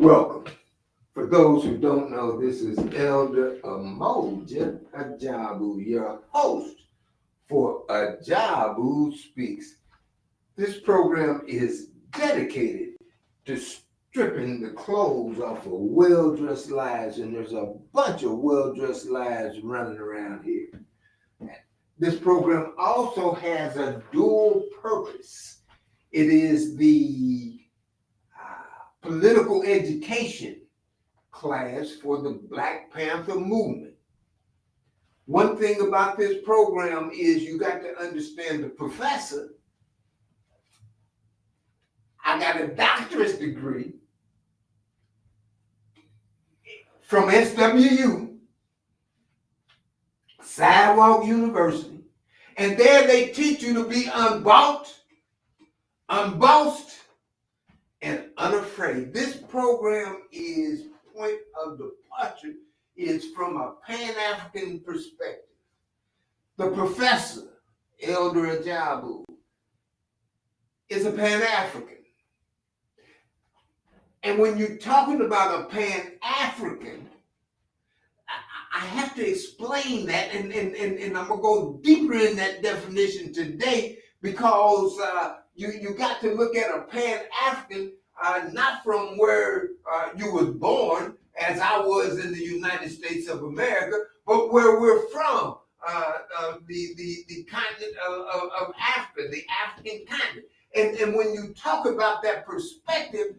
Welcome. For those who don't know, this is Elder Amoja Ajabu, your host for Ajabu Speaks. This program is dedicated to stripping the clothes off of well-dressed lives, and there's a bunch of well-dressed lives running around here. This program also has a dual purpose. It is the political education class for the Black Panther movement. One thing about this program is you got to understand the professor. I got a doctorate degree from SWU, Sidewalk University, and there they teach you to be unbought, unbossed, and unafraid. This program is point of departure is from a Pan-African perspective. The professor, Elder Ajabu, is a Pan-African. And when you're talking about a Pan-African, I have to explain that, and I'm going to go deeper in that definition today because you got to look at a Pan-African not from where you was born, as I was in the United States of America, but where we're from, the continent of Africa, the African continent. And when you talk about that perspective,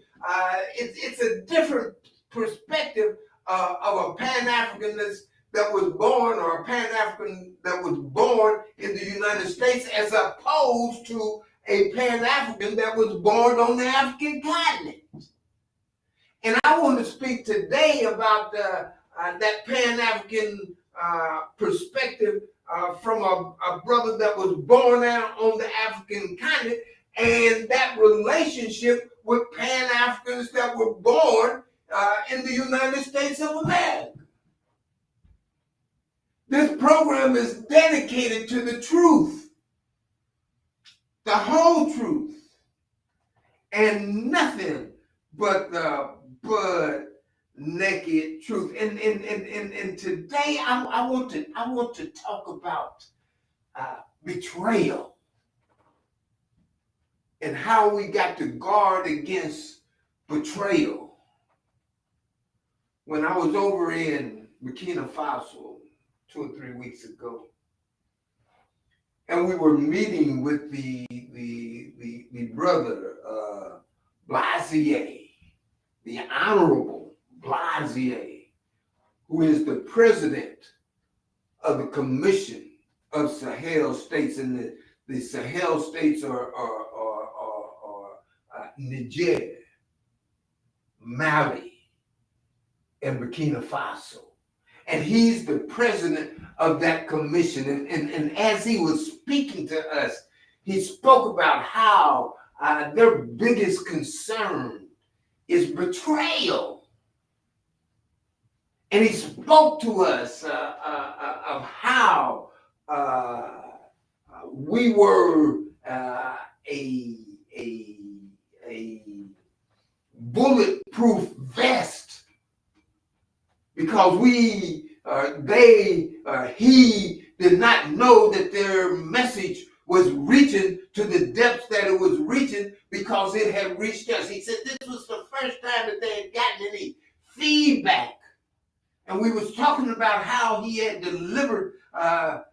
it's a different perspective of a Pan-African that was born, or a Pan-African that was born in the United States, as opposed to a Pan-African that was born on the African continent. And I want to speak today about that Pan-African perspective from a brother that was born out on the African continent, and that relationship with Pan-Africans that were born in the United States of America. This program is dedicated to the truth, the whole truth, and nothing but the naked truth. And today I want to talk about betrayal and how we got to guard against betrayal. When I was over in Burkina Faso 2 or 3 weeks ago, and we were meeting with the brother Blazier, the Honorable Blazier, who is the president of the Commission of Sahel States, and the Sahel States are Niger, Mali, and Burkina Faso. And he's the president of that commission. And as he was speaking to us, he spoke about how their biggest concern is betrayal. And he spoke to us of how we were a bulletproof vest, because he did not know that their message was reaching to the depths that it was reaching, because it had reached us. He said this was the first time that they had gotten any feedback. And we was talking about how he had delivered a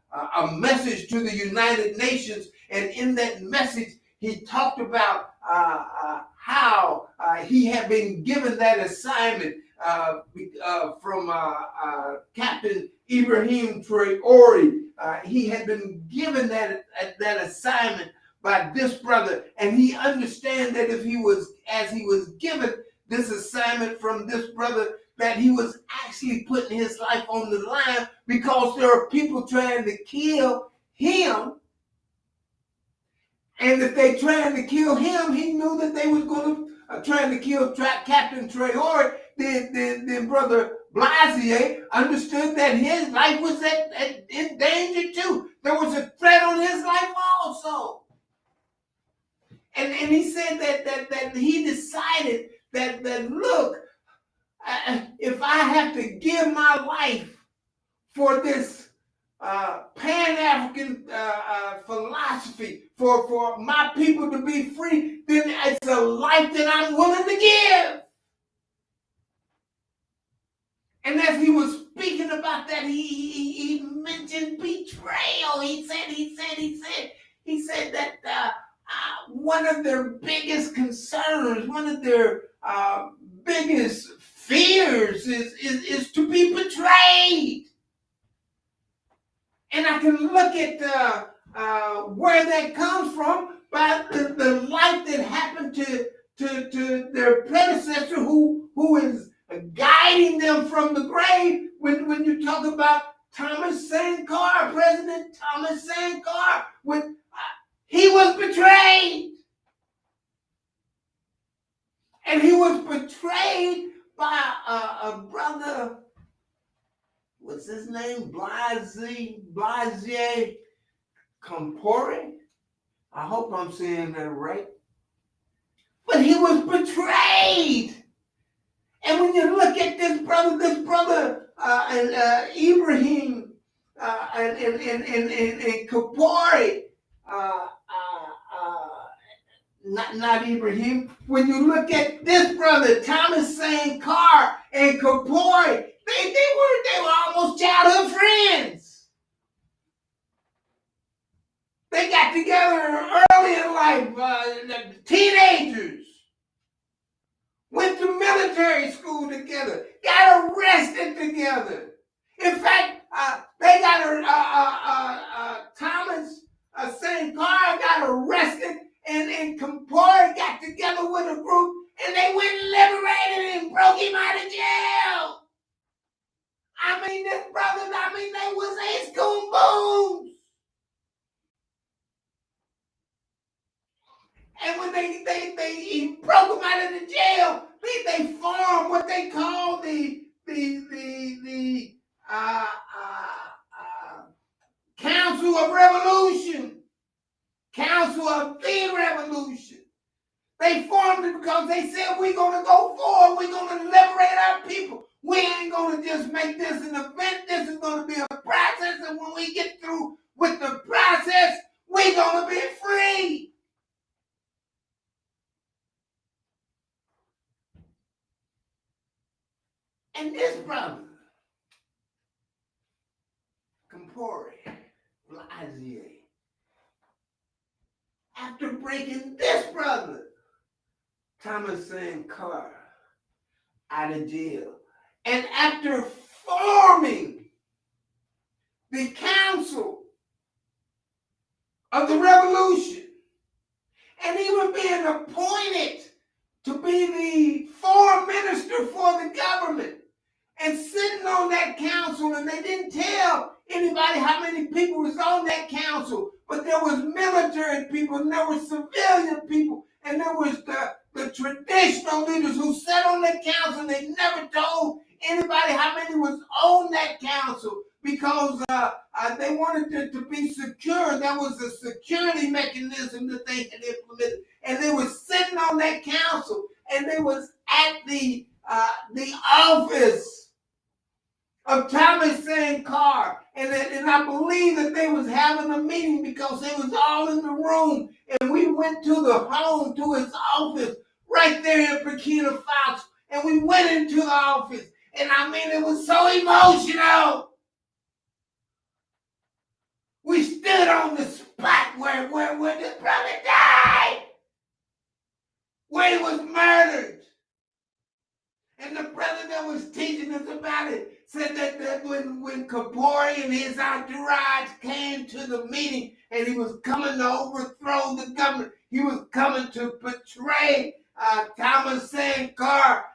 message to the United Nations, and in that message, he talked about how he had been given that assignment from Captain Ibrahim Traore. He had been given that assignment by this brother, and he understand that as he was given this assignment from this brother, that he was actually putting his life on the line, because there are people trying to kill him. And if they trying to kill him, he knew that they was going to trying to kill Captain Traore. Then Brother Blazier understood that his life was in danger too. There was a threat on his life also. And he said that he decided that look, if I have to give my life for this Pan-African philosophy, for my people to be free, then it's a life that I'm willing to give. And as he was speaking about that, he mentioned betrayal. He said that one of their biggest concerns, one of their biggest fears is to be betrayed. And I can look at where that comes from by the life that happened to their predecessor who is guiding them from the grave. When you talk about Thomas Sankara, President Thomas Sankara, when he was betrayed. And he was betrayed by a brother, what's his name? Blaise Compaore. I hope I'm saying that right. But he was betrayed. And when you look at this brother Ibrahim and Compaore, not Ibrahim. When you look at this brother, Thomas Sankara and Compaore, they were almost childhood friends. They got together early in life, teenagers. Went to military school together, got arrested together. In fact, they got Thomas Sankara got arrested, and Compaore got together with a group, and they went and liberated him, broke him out of jail. I mean, this brother, they was ace coon booms. And when he broke him out of the jail, they formed what they call the Council of Revolution, Council of the Revolution. They formed it because they said, we're going to go forward, we're going to liberate our people. We ain't going to just make this an event. This is going to be a process, and when we get through with the process, we're going to be free. And this brother, Compaore, Blaise, after breaking this brother, Thomas Sankara, out of jail, and after forming the Council of the Revolution, and even being appointed to be the foreign minister for the government, and sitting on that council, and they didn't tell anybody how many people was on that council, but there was military people, and there was civilian people, and there was the traditional leaders who sat on that council, and they never told anybody how many was on that council because they wanted it to be secure. That was a security mechanism that they had implemented, and they were sitting on that council, and they was at the office of Thomas Sankara, and I believe that they was having a meeting because they was all in the room, and we went to the home, to his office, right there in Burkina Faso, and we went into the office, and I mean, it was so emotional. We stood on the spot where this brother died, where he was murdered. And the brother that was teaching us about it said that when Compaore and his entourage came to the meeting and he was coming to overthrow the government, he was coming to betray Thomas Sankara.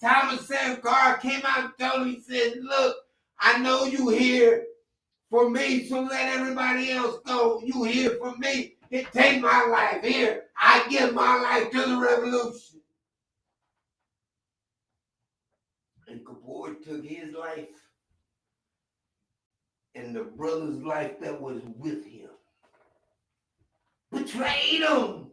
Thomas Sankara came out and told him, he said, look, I know you here for me, so let everybody else go. You here for me. Take my life here. I give my life to the revolution. And Compaore took his life and the brother's life that was with him. Betrayed him.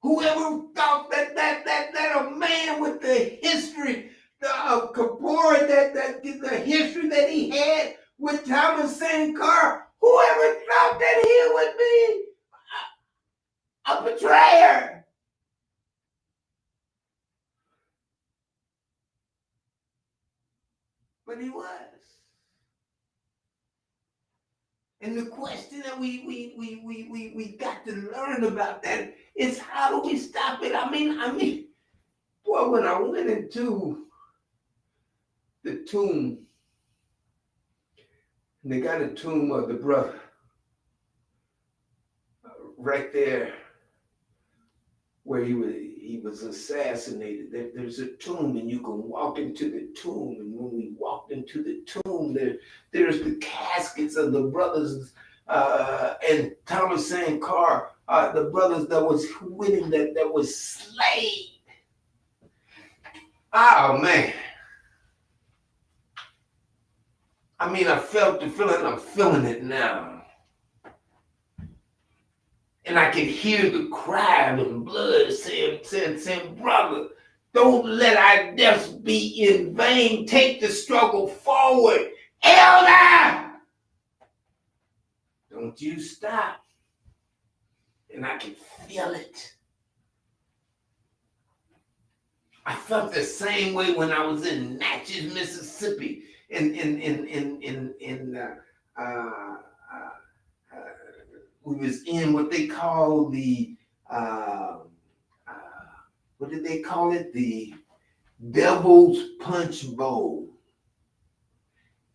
Whoever thought that a man with the history of Kapoor, the history that he had with Thomas Sankar, whoever thought that he would be a betrayer? But he was. And the question that we got to learn about that is, how do we stop it? I mean, boy, when I went into the tomb, and they got a tomb of the brother right there where he was assassinated. There's a tomb, and you can walk into the tomb. And when we walked into the tomb, there's the caskets of the brothers and Thomas Sankar, the brothers that was winning, that was slain. Oh man. I mean, I felt the feeling, I'm feeling it now. And I could hear the cry of blood saying, brother, don't let our deaths be in vain. Take the struggle forward. Elder! Don't you stop. And I could feel it. I felt the same way when I was in Natchez, Mississippi, we was in what they call the what did they call it? The Devil's Punch Bowl.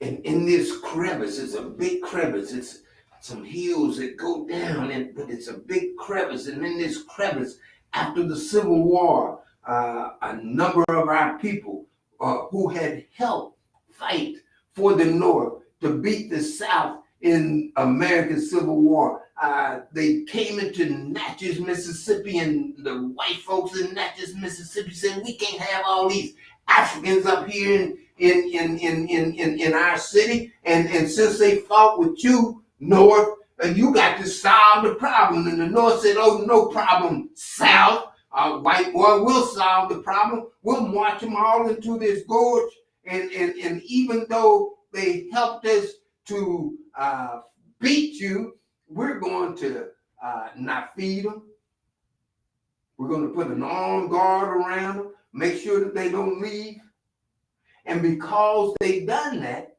And in this crevice, it's a big crevice. It's some hills that go down, but it's a big crevice. And in this crevice, after the Civil War, a number of our people who had helped fight for the North to beat the South in America's Civil War, they came into Natchez, Mississippi, and the white folks in Natchez, Mississippi said, we can't have all these Africans up here in our city, and since they fought with you, North, you got to solve the problem. And the North said, oh, no problem, South. White boy, we'll solve the problem. We'll march them all into this gorge. And even though they helped us to beat you, we're going to not feed them. We're going to put an armed guard around them, make sure that they don't leave. And because they done that,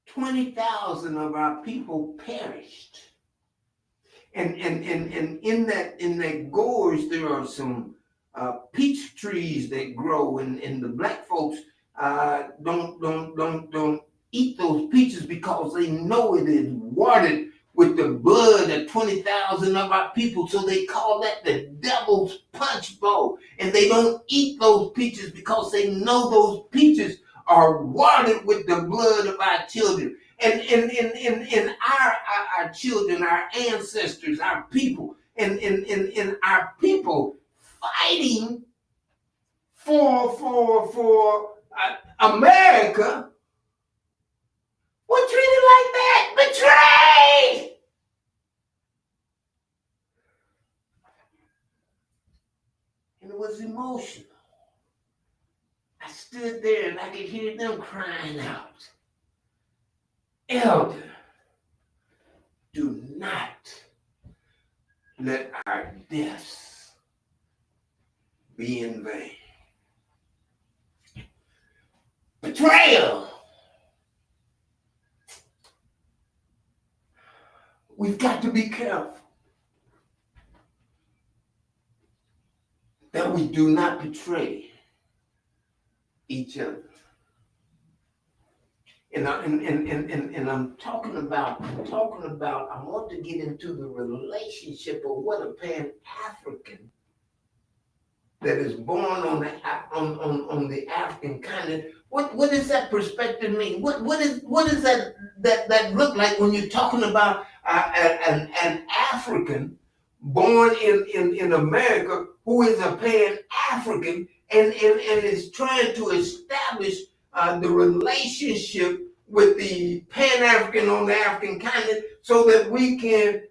20,000 of our people perished. And in that gorge, there are some peach trees that grow, and the black folks don't eat those peaches because they know it is watered with the blood of 20,000 of our people. So they call that the Devil's Punch Bowl. And they don't eat those peaches because they know those peaches are watered with the blood of our children. And our children, our ancestors, our people, and our people fighting for America were treated like that. Betrayed! And it was emotional. I stood there and I could hear them crying out. Elder, do not let our deaths be in vain. Betrayal. We've got to be careful that we do not betray each other. And I'm talking about, I want to get into the relationship of what a Pan-African that is born on the African continent. What does that perspective mean? What does that look like when you're talking about an African born in America who is a Pan-African and is trying to establish the relationship with the Pan-African on the African continent so that we can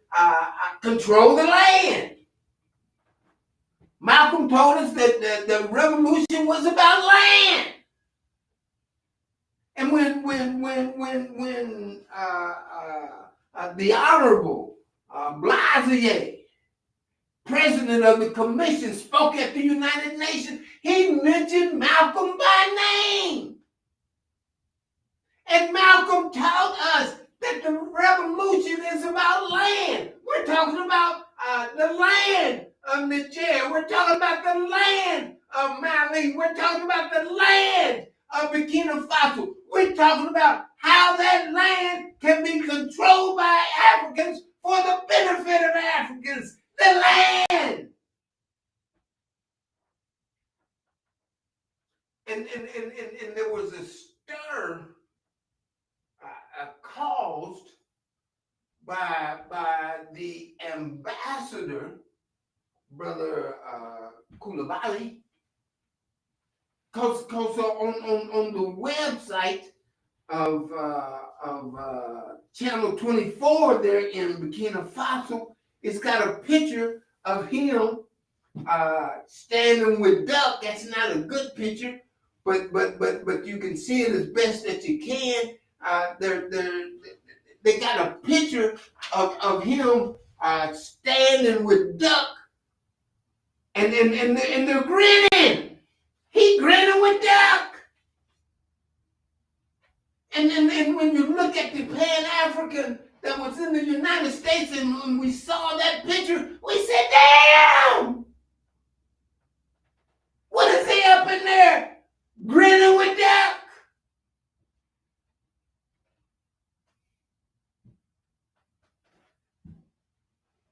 control the land? Malcolm told us that the revolution was about land. And when the Honorable Blasier, president of the commission, spoke at the United Nations, he mentioned Malcolm by name. And Malcolm taught us that the revolution is about land. We're talking about the land of Niger. We're talking about the land of Mali. We're talking about the land of Burkina Faso. We're talking about how that land can be controlled by Africans for the benefit of Africans. The land. And there was a stir caused by the ambassador, Brother Koulibaly, because on the website of Channel 24 there in Burkina Faso, it's got a picture of him standing with duck. That's not a good picture, but you can see it as best that you can. They got a picture of him standing with duck, and they're grinning. He grinning with duck. And when you look at the Pan-African that was in the United States, and when we saw that picture, we said, damn! What is he up in there grinning with duck?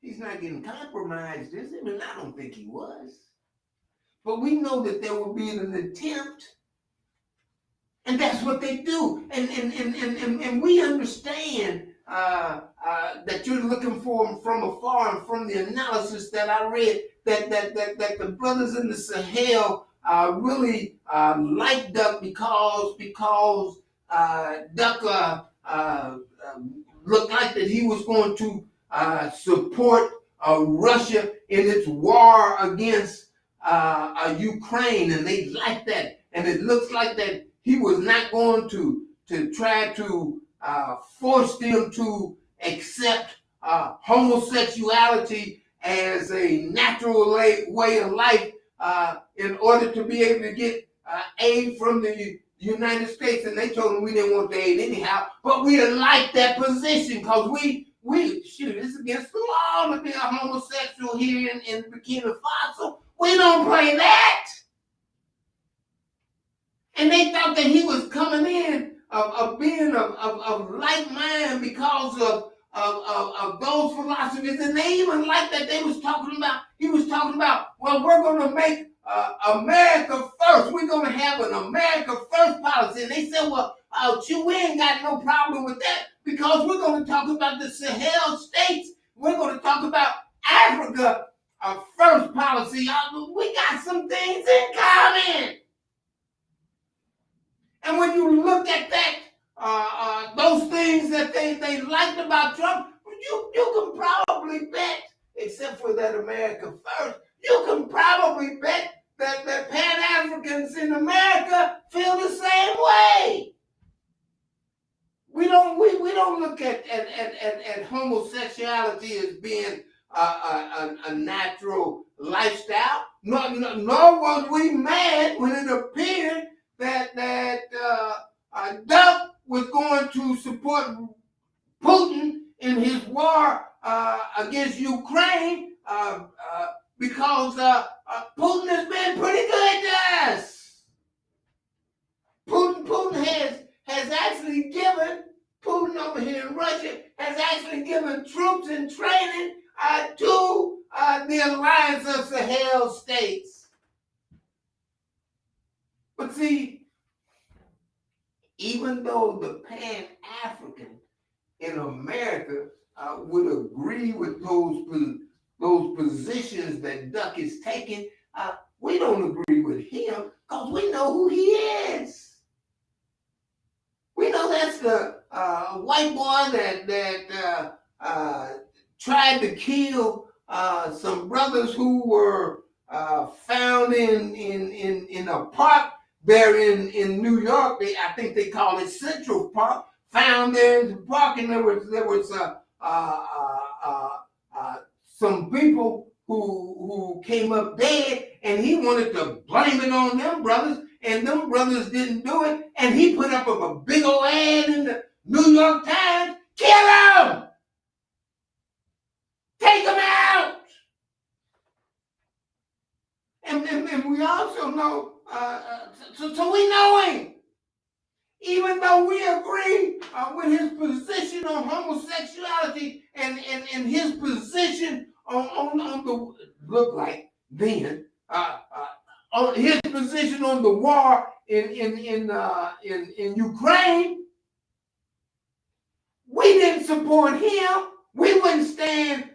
He's not getting compromised, is he? I mean, I don't think he was. But we know that there will be an attempt, and that's what they do. And we understand that you're looking for them from afar, and from the analysis that I read, that the brothers in the Sahel really like duck because duck looked like that he was going to support Russia in its war against Ukraine, and they like that. And it looks like that he was not going to try to force them to accept homosexuality as a natural way of life in order to be able to get aid from the United States. And they told him we didn't want the aid anyhow, but we didn't like that position because we shoot, it's against the law to be a homosexual here in Burkina Faso. We don't play that. And they thought that he was coming in of being of like mind because of those philosophies. And they even like that he was talking about, well, we're going to make America first. We're going to have an America first policy. And they said, well, we ain't got no problem with that because we're going to talk about the Sahel states. We're going to talk about Africa first policy. We got some things in common. And when you look at that, those things that they liked about Trump, you can probably bet, except for that America first, you can probably bet that Pan-Africans in America feel the same way. We don't look at homosexuality as being a natural lifestyle. Nor was we mad when it appeared that Duck was going to support Putin in his war against Ukraine because Putin has been pretty good to us. Putin has actually given, Putin over here in Russia has actually given troops and training to the Alliance of Sahel states. But see, even though the Pan-African in America would agree with those positions that Duck is taking, we don't agree with him because we know who he is. We know that's the white boy that tried to kill some brothers who were found in a park there in New York. I think they call it Central Park. Found there in the park, and there was some people who came up dead, and he wanted to blame it on them brothers, and them brothers didn't do it, and he put up a big old ad in the New York Times. Kill him! Take him out! And we also know, so we know him. Even though we agree with his position on homosexuality and his position on the, look like then, on his position on the war in Ukraine, we didn't support him. We wouldn't stand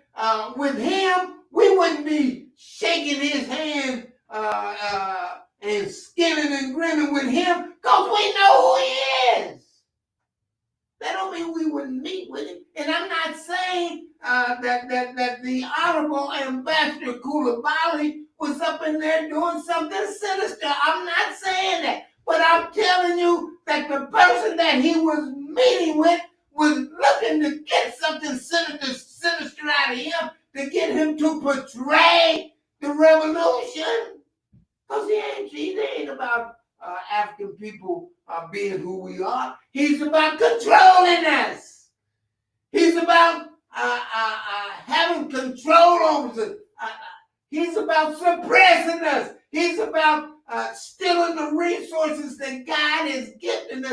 with him. We wouldn't be shaking his hand and skinning and grinning with him because we know who he is. That don't mean we wouldn't meet with him. And I'm not saying that the Honorable Ambassador Coulibaly was up in there doing something sinister. I'm not saying that. But I'm telling you that the person that he was meeting with was looking to get something sinister out of him, to get him to betray the revolution. Because he ain't about African people being who we are. He's about controlling us. He's about having control over us. He's about suppressing us. He's about stealing the resources that God has gifted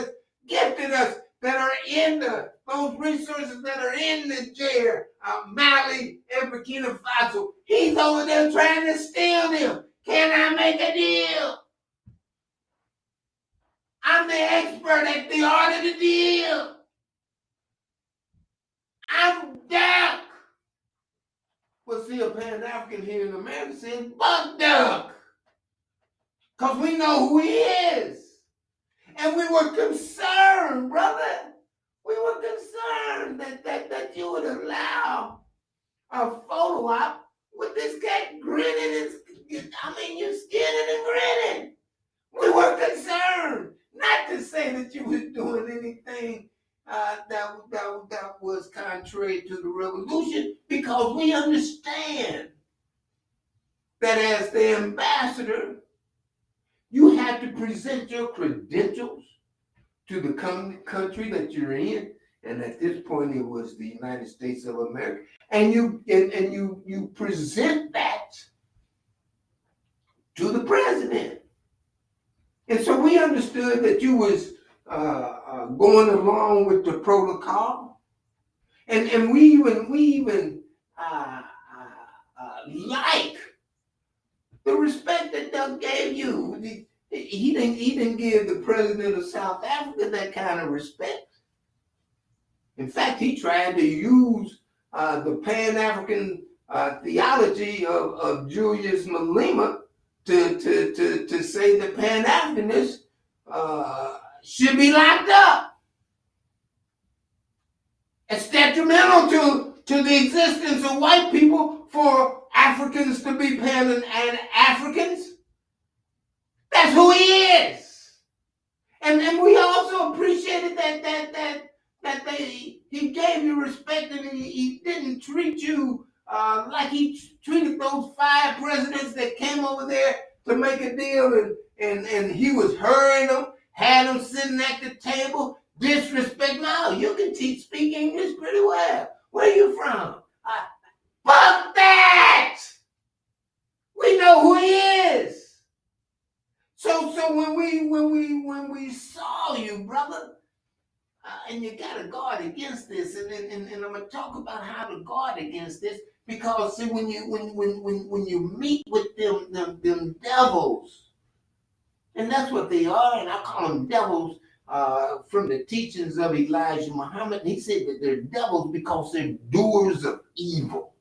us that are in those resources that are in Niger, Mali, and Burkina Faso. He's over there trying to steal them. Can I make a deal? I'm the expert at the art of the deal. I'm Duck. Well, see, a Pan-African here in America says, Buck Duck. Because we know who he is. And we were concerned, brother. We were concerned that you would allow a photo op with this cat grinning and, you skinning and grinning. We were concerned. Not to say that you was doing anything that was contrary to the revolution, because we understand that as the ambassador, you have to present your credentials to the country that you're in, and at this point it was the United States of America, and you present that to the president. And so we understood that you was going along with the protocol, and we even like the respect that Doug gave you. He didn't give the president of South Africa that kind of respect. In fact, he tried to use the Pan-African theology of Julius Malema to say that Pan-Africanists should be locked up. It's detrimental to the existence of white people for Africans to be Pan-Africans. That's who he is. And we also appreciated that he gave you respect, and he didn't treat you like he treated those 5 presidents that came over there to make a deal, and he was hurrying them, had them sitting at the table, disrespect. No, you can speak English pretty well. Where are you from? Fuck that! We know who he is. So when we saw you, brother, and you got to guard against this, and I'm gonna talk about how to guard against this, because see, when you meet with them devils, and that's what they are, and I call them devils from the teachings of Elijah Muhammad. He said that they're devils because they're doers of evil,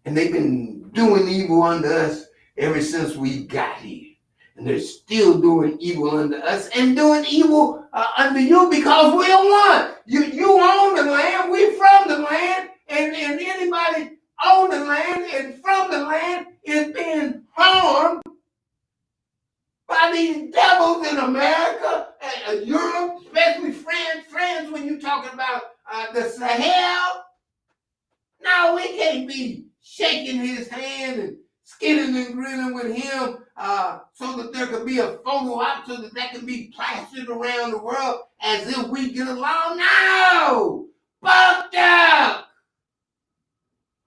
and they've been doing evil unto us ever since we got here. And they're still doing evil unto us and doing evil unto you, because we're one. You own the land, we from the land, and anybody on the land and from the land is being harmed by these devils in America, Europe, especially France, when you're talking about the Sahel. No, we can't be shaking his hand and skinning and grinning with him so that there could be a photo op so that can be plastered around the world as if we get along. No! Fucked up!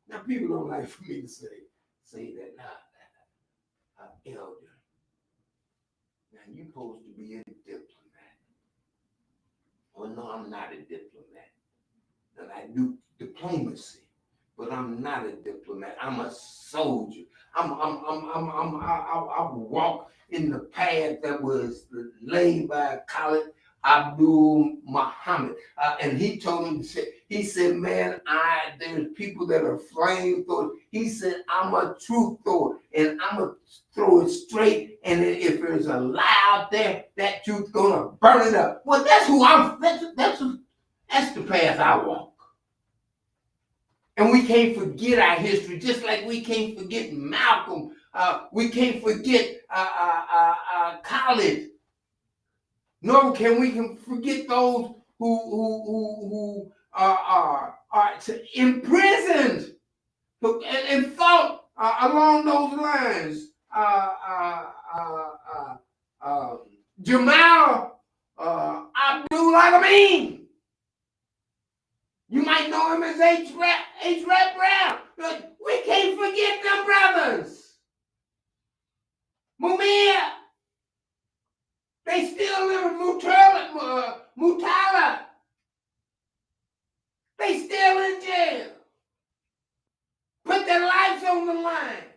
Now, people don't like for me to say that. Elder, now you're supposed to be a diplomat. Well, no, I'm not a diplomat. And I do diplomacy. But I'm not a diplomat. I'm a soldier. I walk in the path that was laid by Khalid Abdul Muhammad, and he told him, he said, man, there's people that are flamethrowers. He said, I'm a truth thrower, and I'm gonna throw it straight. And if there's a lie out there, that truth's gonna burn it up. Well, that's who I'm. That's the path I walk. And we can't forget our history, just like we can't forget Malcolm. We can't forget Khalid. Nor can we forget those who are imprisoned and fought along those lines. Jamal Abdul Amin. You might know him as H. Rap Brown. But we can't forget them brothers. Mumia. They still live in Mutala. They still in jail. Put their lives on the line.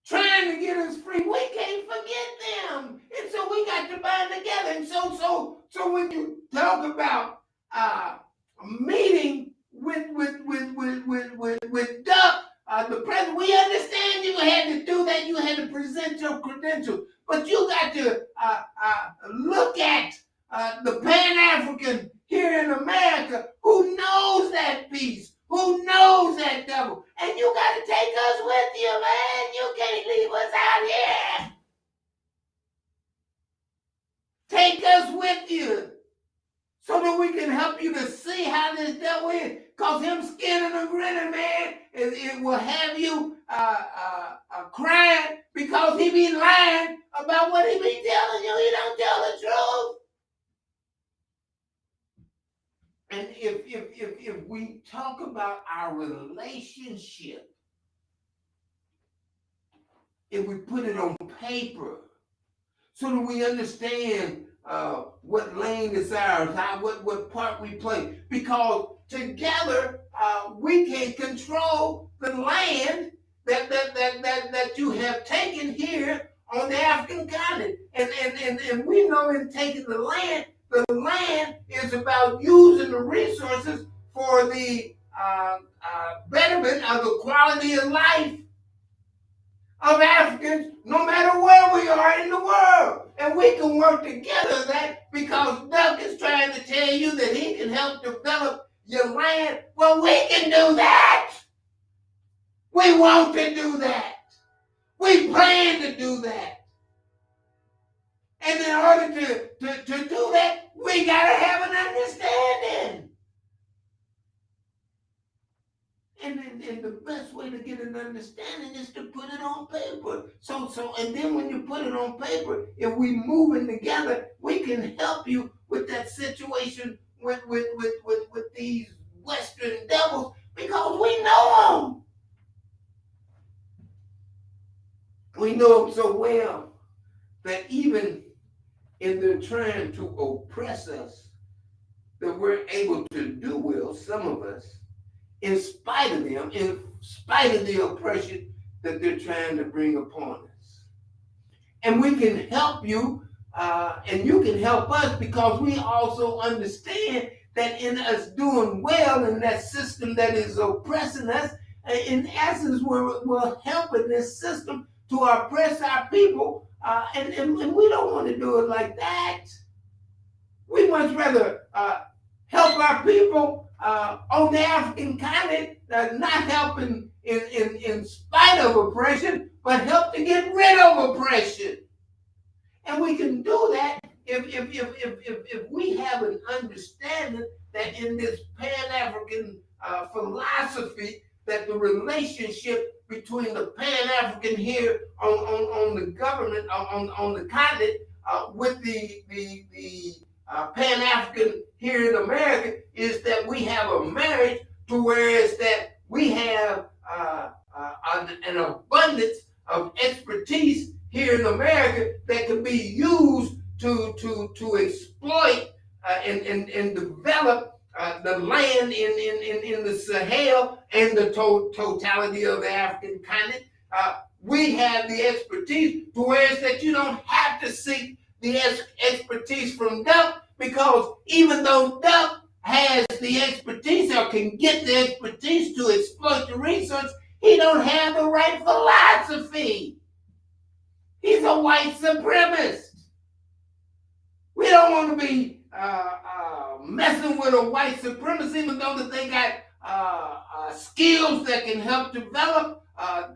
Trying to get us free. We can't forget them. And so we got to bind together. And so when you talk about meeting with Duck, the president, we understand you had to do that. You had to present your credentials, but you got to look at the Pan-African here in America who knows that peace, who knows that devil, and you got to take us with you, man. You can't leave us out here. Take us with you, so that we can help you to see how this devil is. Because him skinning and grinning, man, it will have you crying because he be lying about what he be telling you. He don't tell the truth. And if we talk about our relationship, if we put it on paper, so that we understand what lane is ours, what part we play. Because together we can control the land that you have taken here on the African continent. And we know in taking the land is about using the resources for the betterment of the quality of life of Africans, no matter where we are in the world. And we can work together that, because Duck is trying to tell you that he can help develop your land. Well, we can do that. We want to do that. We plan to do that. And in order to do that, we got to have an understanding. And the best way to get an understanding is to put it on paper. And then when you put it on paper, if we moving together, we can help you with that situation with these Western devils, because we know them. We know them so well that even if they're trying to oppress us, that we're able to do well, some of us, in spite of them, in spite of the oppression that they're trying to bring upon us. And we can help you, and you can help us, because we also understand that in us doing well in that system that is oppressing us, in essence, we're helping this system to oppress our people, and we don't want to do it like that. We much rather help our people on the African continent, not helping in spite of oppression, but help to get rid of oppression. And we can do that if we have an understanding that in this Pan-African philosophy, that the relationship between the Pan-African here on the government, on the continent, with the Pan-African here in America, is that we have a marriage to where it's that we have an abundance of expertise here in America that can be used to exploit and develop the land in the Sahel and the totality of the African continent. We have the expertise to where it's that you don't have to seek the expertise from Duck, because even though Duck has the expertise or can get the expertise to exploit the resource, he don't have the right philosophy. He's a white supremacist. We don't want to be messing with a white supremacist, even though that they got skills that can help develop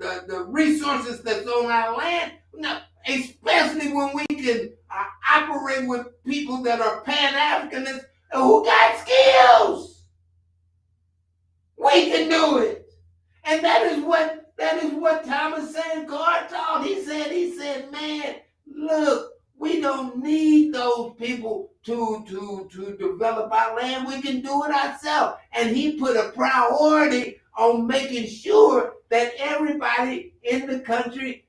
the resources that's on our land. No, especially when we can operate with people that are Pan-Africanists who got skills. We can do it. And that is what Thomas Sankara taught. He said, man, look, we don't need those people to develop our land. We can do it ourselves. And he put a priority on making sure that everybody in the country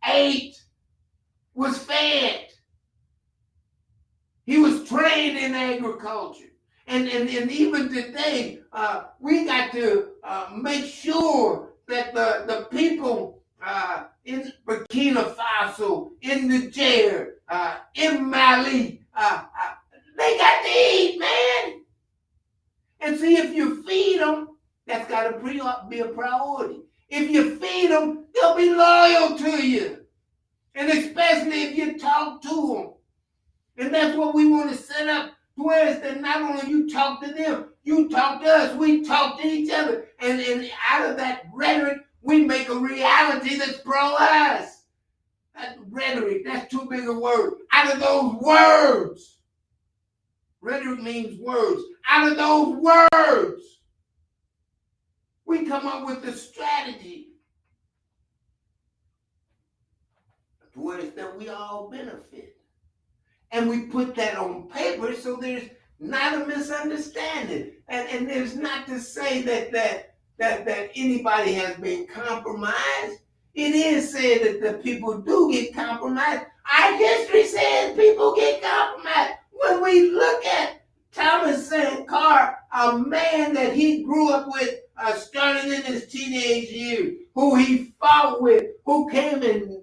ate, was fed. He was trained in agriculture. And even today, we got to make sure that the people in Burkina Faso, in Niger, in Mali, they got to eat, man. And see, if you feed them, that's got to be a priority. If you feed them, they'll be loyal to you. And especially if you talk to them. And that's what we want to set up, where it's that not only you talk to them, you talk to us, we talk to each other. And out of that rhetoric, we make a reality that's pro-us. That rhetoric, that's too big a word. Out of those words, rhetoric means words. Out of those words, we come up with the strategy to where it's that we all benefit. And we put that on paper so there's not a misunderstanding. And there's not to say that anybody has been compromised. It is said that the people do get compromised. Our history says people get compromised. When we look at Thomas Sankara, a man that he grew up with, starting in his teenage years, who he fought with, who came and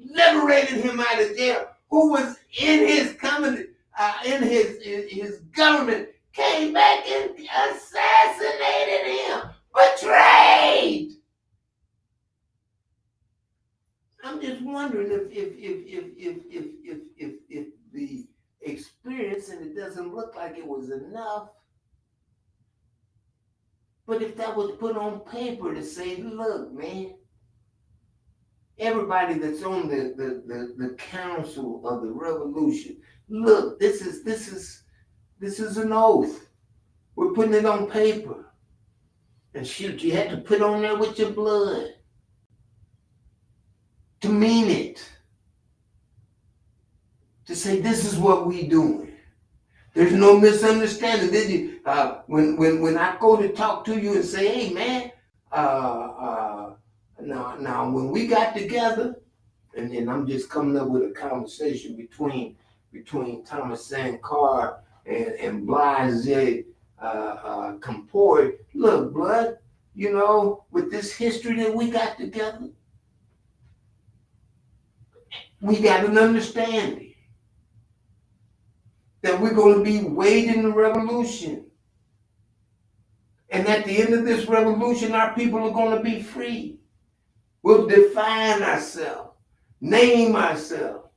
liberated him out of jail, who was in his coming, in his government, came back and assassinated him, betrayed. I'm just wondering if the experience, and it doesn't look like it was enough, but if that was put on paper to say, look, man, everybody that's on the council of the revolution, look, this is an oath. We're putting it on paper. And shoot, you had to put on there with your blood to mean it. To say this is what we doing. There's no misunderstanding. Did you? When I go to talk to you and say, hey man, now when we got together, and I'm just coming up with a conversation between Thomas Sankara and Blaise Compaore. Look, blood, you know, with this history that we got together, we got an understanding that we're going to be waging the revolution. And at the end of this revolution, our people are going to be free. We'll define ourselves, name ourselves,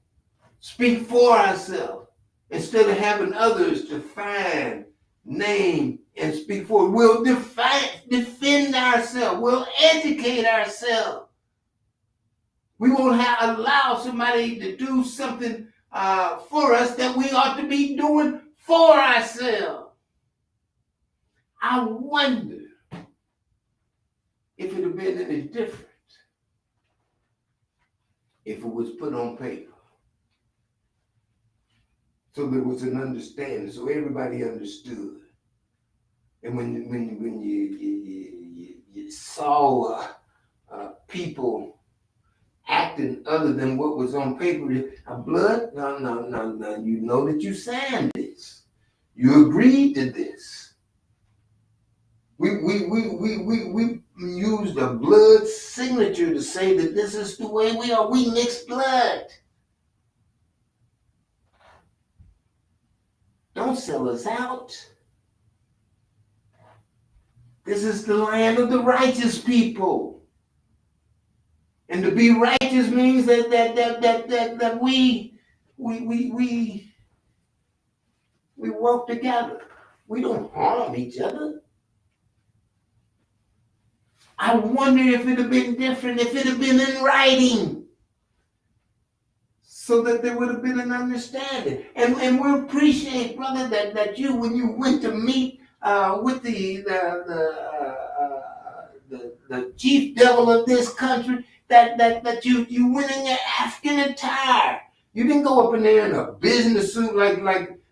speak for ourselves, instead of having others define, name, and speak for it. We'll defend ourselves. We'll educate ourselves. We won't allow somebody to do something for us that we ought to be doing for ourselves. I wonder if it would have been any different if it was put on paper. So there was an understanding, so everybody understood. And when you saw people acting other than what was on paper, blood, no, you know that you signed this. You agreed to this. We used a blood signature to say that this is the way we are. We mix blood. Don't sell us out. This is the land of the righteous people. And to be righteous means that we work together. We don't harm each other. I wonder if it would have been different, if it had been in writing, so that there would have been an understanding. And we appreciate, brother, that you, when you went to meet with the chief devil of this country, that you went in your African attire. You didn't go up in there in a business suit like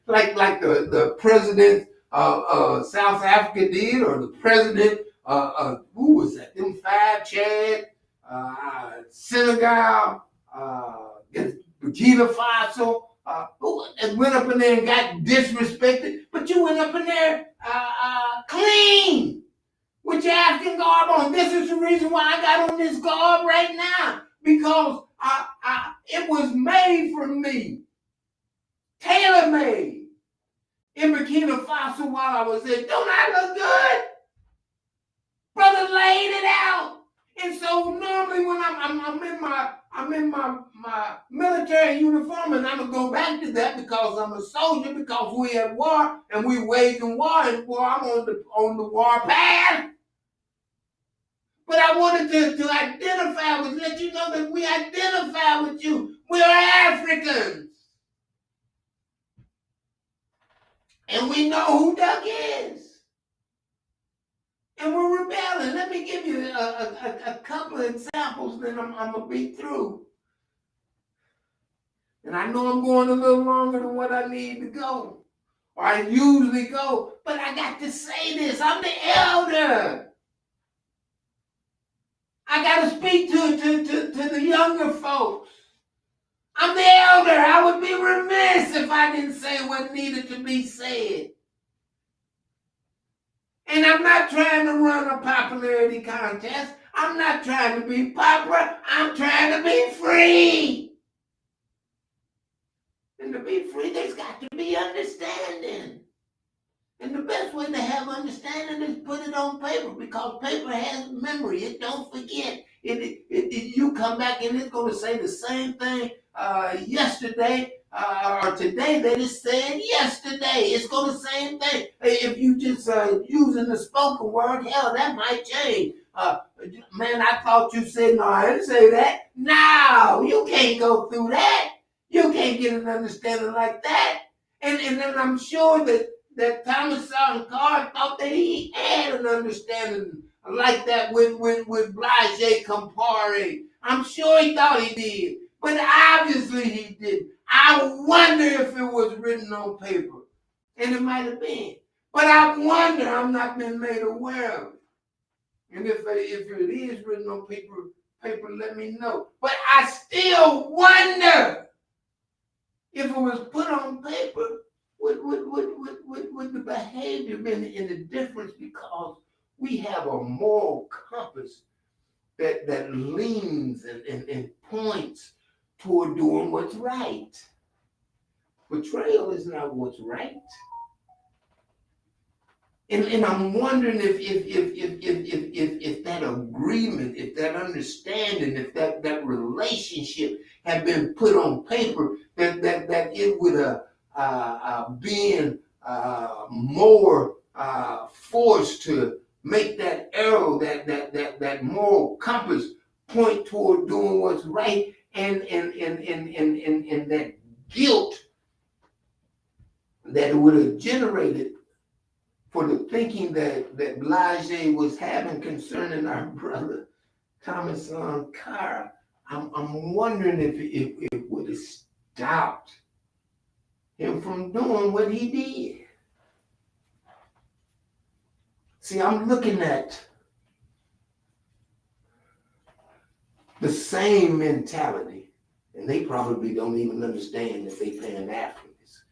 the president of South Africa did, or the president who was that? Them five, Chad, Senegal, Burkina Faso, and went up in there and got disrespected. But you went up in there clean with your African garb on. This is the reason why I got on this garb right now, because it was made for me, tailor-made in Burkina Faso while I was there. Don't I look good? Brother laid it out. And so normally when I'm in my military uniform, and I'm gonna go back to that because I'm a soldier, because we at war and we waging war, and war, I'm on the war path. But I wanted to identify with, let you know that we identify with you. We are Africans. And we know who Duck is. And we're rebelling. Let me give you a couple of examples, then I'm going to be through. And I know I'm going a little longer than what I need to go, or I usually go, but I got to say this. I'm the elder. I got to speak to the younger folks. I'm the elder. I would be remiss if I didn't say what needed to be said. And I'm not trying to run a popularity contest. I'm not trying to be popular. I'm trying to be free. And to be free, there's got to be understanding. And the best way to have understanding is put it on paper, because paper has memory. It don't forget. You come back and it's going to say the same thing yesterday or today that it said yesterday. It's going to say the same thing. If you just using the spoken word, hell, that might change. Man, I thought you said, no, I didn't say that. No, you can't go through that. You can't get an understanding like that. And then I'm sure that Thomas Sankar thought that he had an understanding like that with Blaise Compaoré. I'm sure he thought he did, but obviously he didn't. I wonder if it was written on paper, and it might have been. But I wonder, I'm not been made aware of it. And if it is written on paper, let me know. But I still wonder if it was put on paper, would the behavior been in the difference, because we have a moral compass that leans and points toward doing what's right. Betrayal is not what's right. And I'm wondering if that agreement, if that understanding, if that relationship had been put on paper, that it would have been more force to make that arrow, that moral compass point toward doing what's right, and that guilt that it would have generated for the thinking that Blige was having concerning our brother Thomas Carr. I'm wondering if it would have stopped him from doing what he did. See, I'm looking at the same mentality, and they probably don't even understand that they Pan-Africans,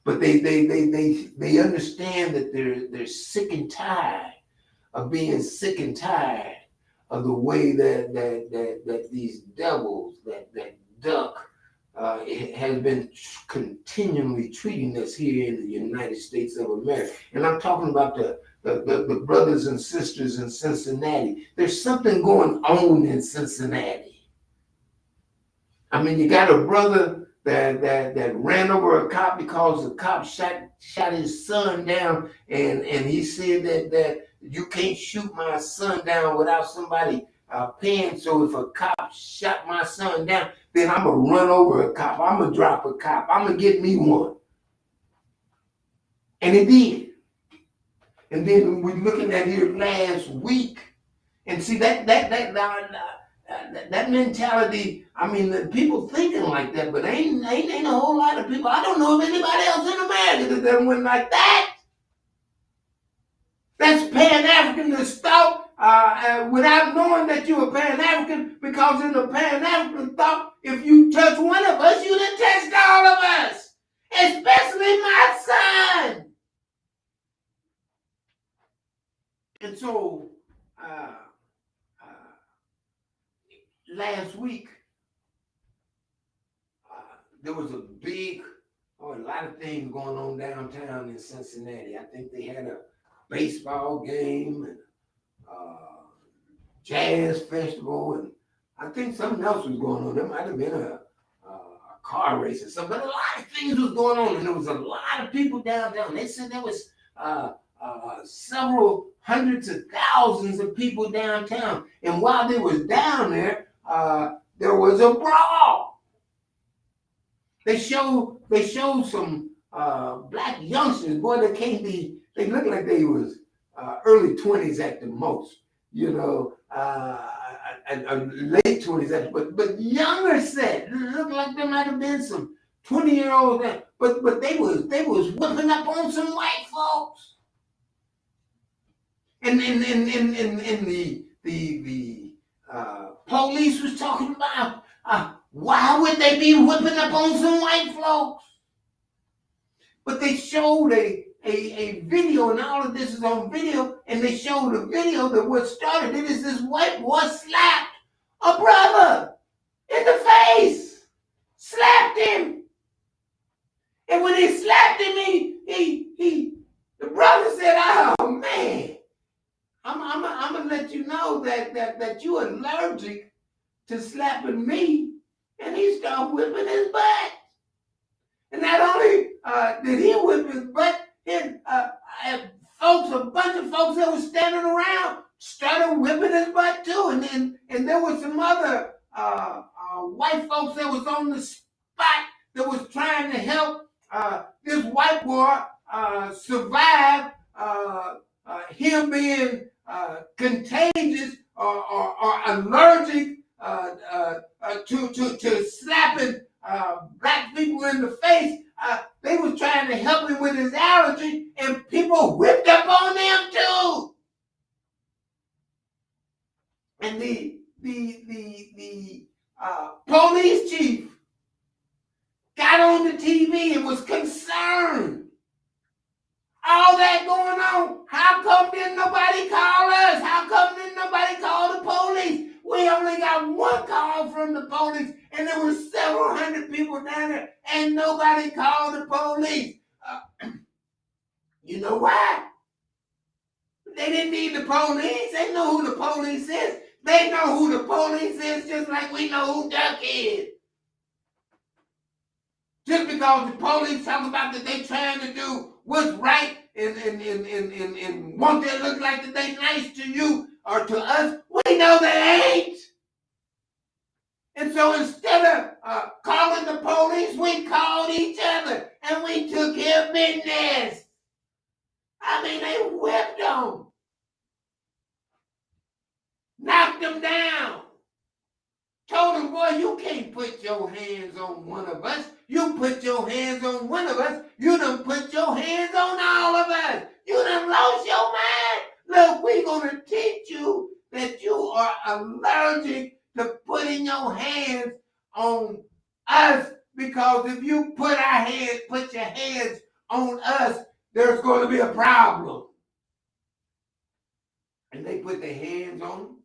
but they understand that they're sick and tired of being sick and tired of the way that these devils, that duck, has been continually treating us here in the United States of America. And I'm talking about the brothers and sisters in Cincinnati. There's something going on in Cincinnati. I mean, you got a brother that ran over a cop because the cop shot his son down, and he said that you can't shoot my son down without somebody paying. So if a cop shot my son down, then I'm going to run over a cop. I'm going to drop a cop. I'm going to get me one. And it did. And then we're looking at here last week, and see that mentality. I mean, the people thinking like that, but ain't a whole lot of people. I don't know of anybody else in America that done went like that. That's Pan-African to stop without knowing that you're a Pan-African, because in the Pan-African thought, if you touch one of us, you done touched all of us, especially my son. And so last week, there was a lot of things going on downtown in Cincinnati. I think they had a baseball game and jazz festival, and I think something else was going on. There might have been a car race or something, but a lot of things was going on, and there was a lot of people downtown. They said there was several hundreds of thousands of people downtown, and while they was down there was a brawl. They showed some black youngsters, boy, they looked like they was early 20s at the most, late 20s, but younger set. It looked like there might have been some 20-year-olds there, but they was whipping up on some white folks. And the police was talking about why would they be whipping up on some white folks? But they showed a video, and all of this is on video, and they showed a video that what started it is this white boy slapped a brother in the face, slapped him. And when he slapped him, the brother said, "Oh man, I'm gonna let you know that you're allergic to slapping me." And he started whipping his butt. And not only did he whip his butt, a bunch of folks that was standing around started whipping his butt too. And there was some other white folks that was on the spot that was trying to help this white boy survive him being contagious or allergic to slapping black people in the face. They was trying to help him with his allergy, and people whipped up on them too. And the police chief got on the TV and was concerned. All that going on, how come didn't nobody call us? How come didn't nobody call the police? We only got one call from the police, and there were several hundred people down there, and nobody called the police. You know why? They didn't need the police. They know who the police is. They know who the police is, just like we know who Duck is. Just because the police talk about that they trying to do what's right and want to look like that they nice to you or to us. We know they ain't. And so instead of calling the police, we called each other and we took care of business. I mean, they whipped them, knocked them down, told them, boy, you can't put your hands on one of us. You put your hands on one of us, you done put your hands on all of us. You done lost your mind. Look, we're going to teach you that you are allergic to putting your hands on us, because if you put your hands on us, there's going to be a problem. And they put their hands on them.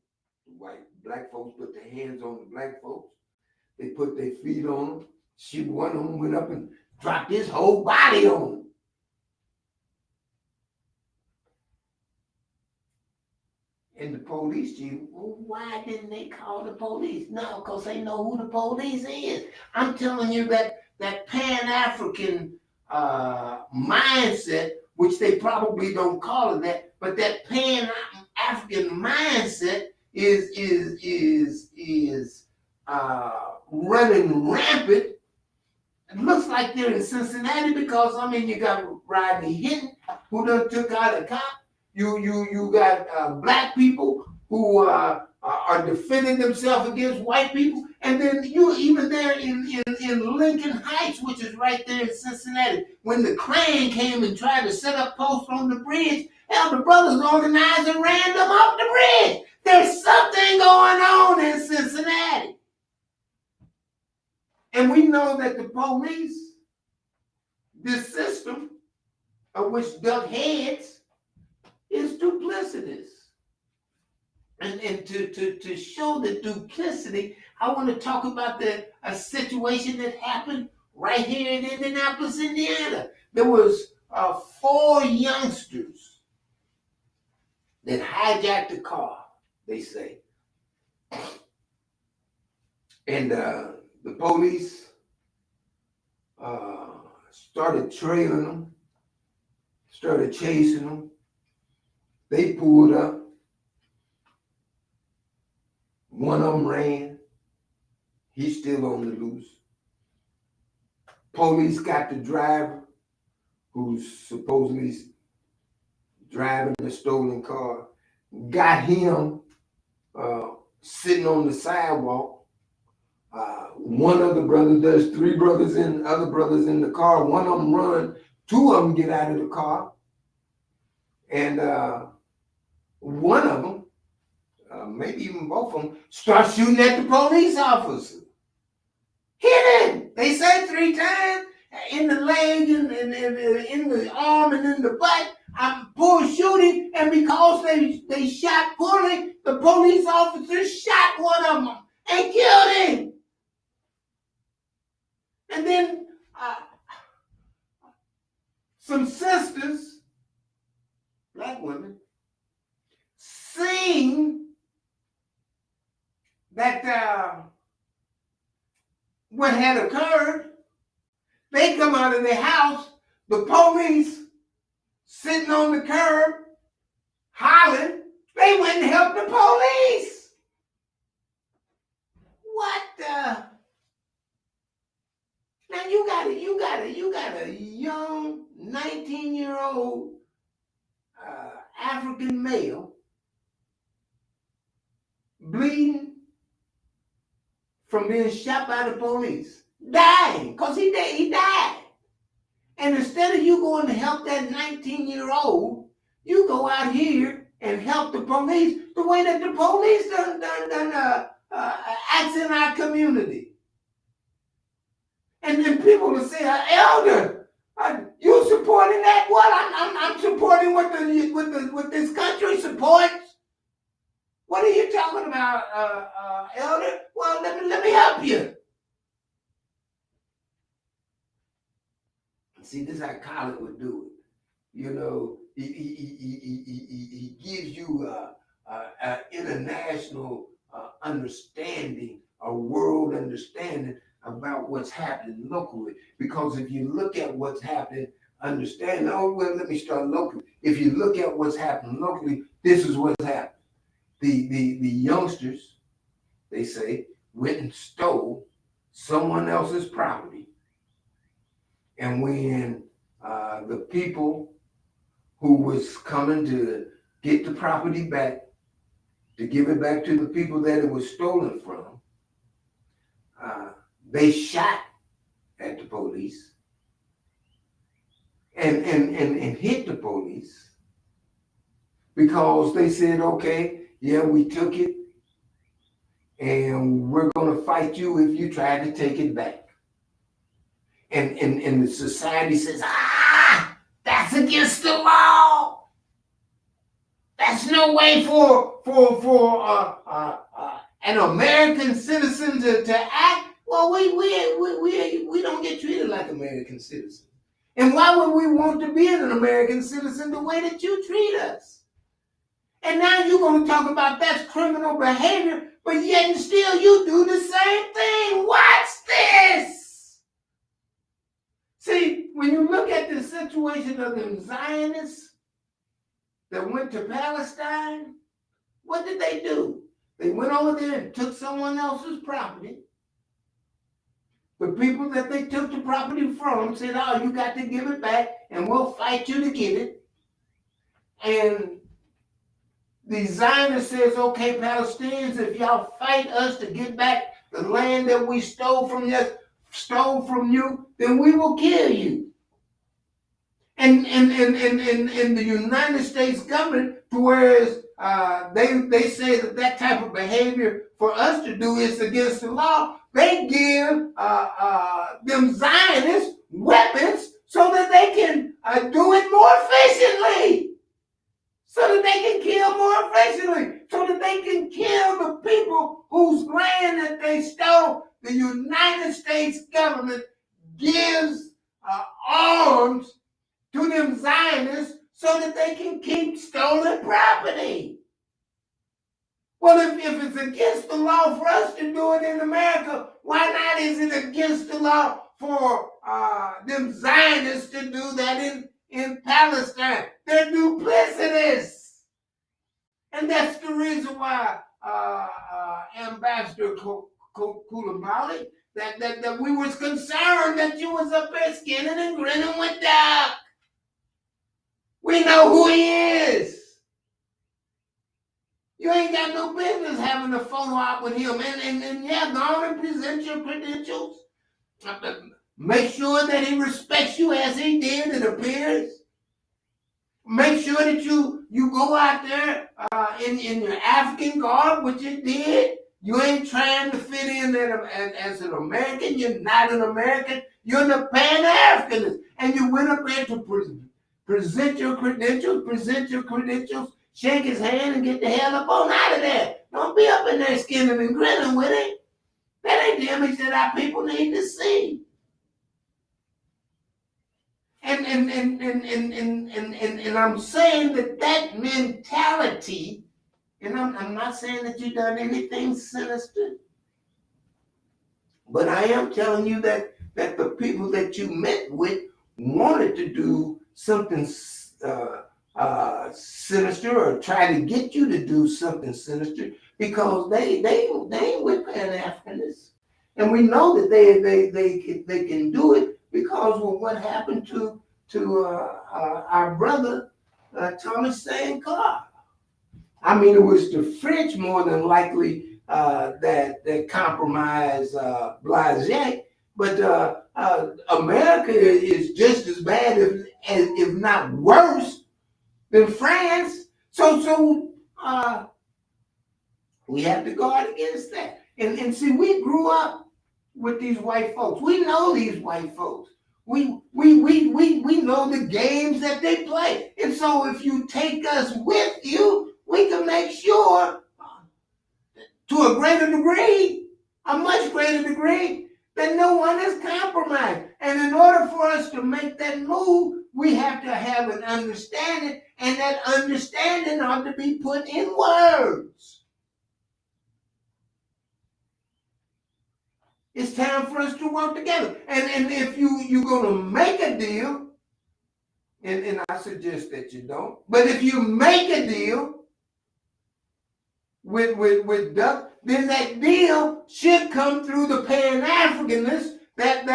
Black folks put their hands on the black folks. They put their feet on them. One of them went up and dropped his whole body on them. And the police chief, well, why didn't they call the police? No, because they know who the police is. I'm telling you that Pan-African mindset, which they probably don't call it that, but that Pan-African mindset is running rampant. It looks like they're in Cincinnati because, I mean, you got Rodney Hinton, who done took out a cop. You got black people who are defending themselves against white people. And then you even there in Lincoln Heights, which is right there in Cincinnati, when the Klan came and tried to set up posts on the bridge, Elder Brothers organized and ran them off the bridge. There's something going on in Cincinnati. And we know that the police, this system of which duck heads, is duplicitous. And to show the duplicity, I want to talk about a situation that happened right here in Indianapolis, Indiana. There was 4 youngsters that hijacked a car, they say. And the police started trailing them, started chasing them. They pulled up. One of them ran. He's still on the loose. Police got the driver who's supposedly driving the stolen car, got him sitting on the sidewalk. One of the brothers, there's 3 other brothers in the car. One of them run, 2 of them get out of the car. And one of them, maybe even both of them, start shooting at the police officer. Hit him. They said 3 times, in the leg, in the arm, and in the butt. Poor shooting, and because they shot poorly, the police officers shot one of them and killed him. And then some sisters, black women, sing that what had occurred. They come out of their house, the police sitting on the curb, hollering. They went and helped the police. What the? Now you got a young 19-year-old African male bleeding from being shot by the police, dying, because he died. And instead of you going to help that 19-year-old, you go out here and help the police the way that the police done acts in our community. And then people will say, Elder, you supporting that? What? I'm supporting what this country supports. What are you talking about, Elder? Well, let me help you. See, this is how Colin would do it. You know, he gives you an international understanding, a world understanding about what's happening locally. Because if you look at what's happening understand. Oh, well, let me start locally. If you look at what's happening locally, this is what's happened. The youngsters, they say, went and stole someone else's property. And when the people who was coming to get the property back, to give it back to the people that it was stolen from, uh, they shot at the police and hit the police because they said, okay, yeah, we took it and we're going to fight you if you try to take it back. And the society says, that's against the law. That's no way for an American citizen to act. Well, we don't get treated like American citizens. And why would we want to be an American citizen the way that you treat us? And now you're going to talk about that's criminal behavior, but yet and still you do the same thing. What's this? See, when you look at the situation of the Zionists that went to Palestine, what did they do? They went over there and took someone else's property. The people that they took the property from said, oh, you got to give it back and we'll fight you to get it. And the Zionist says, okay, Palestinians, if y'all fight us to get back the land that we stole from you, then we will kill you. And the United States government, whereas they say that type of behavior for us to do is against the law, they give them Zionists weapons so that they can do it more efficiently. So that they can kill more efficiently. So that they can kill the people whose land that they stole. The United States government gives arms to them Zionists so that they can keep stolen property. Well, if it's against the law for us to do it in America, why not is it against the law for them Zionists to do that in Palestine? They're duplicitous. And that's the reason why Ambassador Koulibaly, that we was concerned that you was up there skinning and grinning with Doc. We know who he is. You ain't got no business having a photo op with him. And yeah, go on and present your credentials. Make sure that he respects you as he did, it appears. Make sure that you go out there in your African garb, which you did. You ain't trying to fit in as an American. You're not an American. You're the Pan-Africanist. And you went up there to present your credentials, shake his hand, and get the hell up on out of there. Don't be up in there skinning and grinning with him. That ain't the image that our people need to see. And I'm saying that mentality, and I'm not saying that you've done anything sinister, but I am telling you that the people that you met with wanted to do something sinister or try to get you to do something sinister because they ain't with Pan-Africanists. And we know that they can do it because of what happened to our brother Thomas Sankara. I mean, it was the French more than likely that compromised Blase, but America is just as bad, if not worse, than France. So we have to guard against that. And see, we grew up with these white folks. We know these white folks. We know the games that they play. And so if you take us with you, we can make sure to a greater degree, a much greater degree, that no one is compromised. And in order for us to make that move, we have to have an understanding, and that understanding ought to be put in words. It's time for us to work together. And if you're going to make a deal, and I suggest that you don't. But if you make a deal with Duck, then that deal should come through the Pan-Africanists that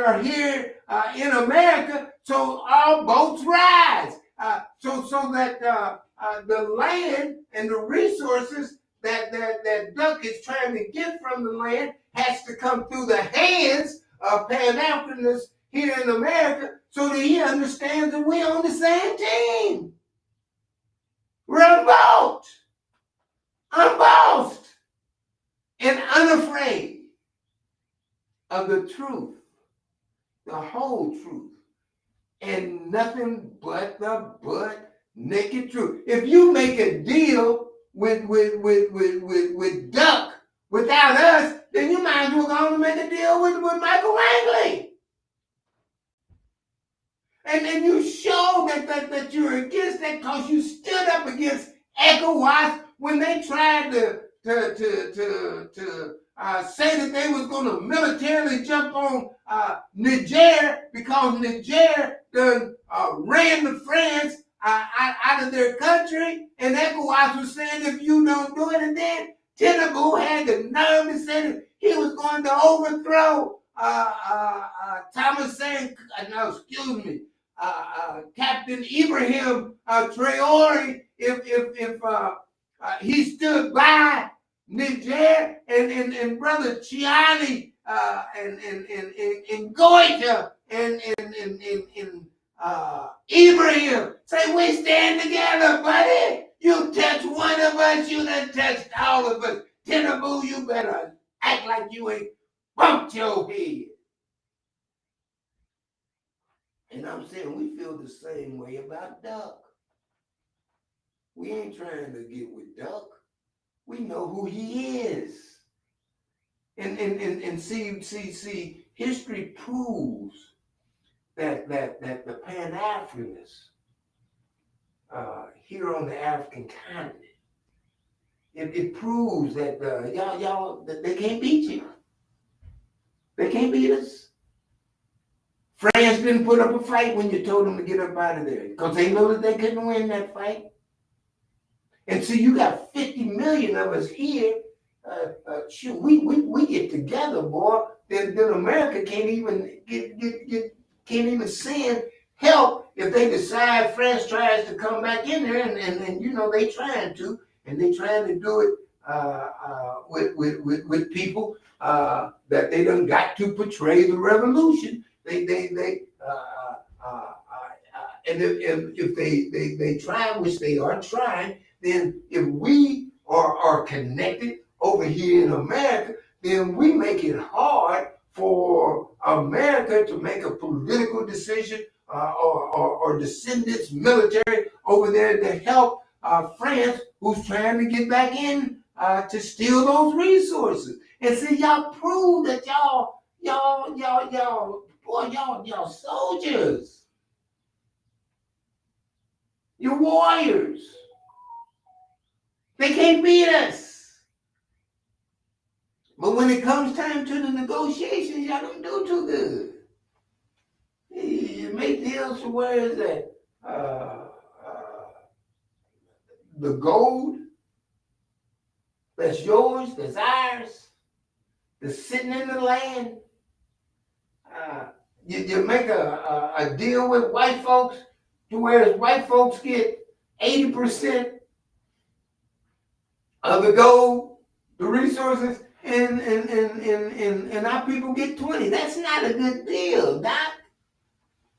are here in America, so all boats rise. So that the land and the resources that Duck is trying to get from the land has to come through the hands of Pan-Africanists here in America, so that he understands that we're on the same team. We're on boat, unbossed, and unafraid of the truth, the whole truth, and nothing but the butt naked truth. If you make a deal with Duck without us, then you might as well go on and make a deal with Michael Langley. And you show that you're against that because you stood up against ECOWAS when they tried to say that they was going to militarily jump on Niger because Niger done ran the France out of their country, and ECOWAS was saying if you don't do it, and then Tinubu had the nerve to say that he was going to overthrow Captain Ibrahim Traore if he stood by Niger and Brother Chiani and Goita and Ibrahim say we stand together, buddy. You touch one of us, you done touched all of us. Tinubu, you better act like you ain't bumped your head. And I'm saying we feel the same way about Duck. We ain't trying to get with Duck. We know who he is. And see, history proves that the Pan-Africanists here on the African continent, it proves that y'all that they can't beat you. They can't beat us. France didn't put up a fight when you told them to get up out of there because they know that they couldn't win that fight. And so you got 50 million of us here. Shoot, we get together, boy. Then America can't even send help if they decide France tries to come back in there, and you know they trying to, and they trying to do it with people that they done got to portray the revolution. And if they try, which they are trying, then if we are connected over here in America, then we make it hard for America to make a political decision or descendants military over there to help France, who's trying to get back in to steal those resources. And see, y'all prove that y'all soldiers. You're warriors. They can't beat us. But when it comes time to the negotiations, y'all don't do too good. You make deals to where is that? The gold that's yours, that's ours, that's sitting in the land. You make a deal with white folks to where white folks get 80% of the gold, the resources, and our people get 20. That's not a good deal, Doc.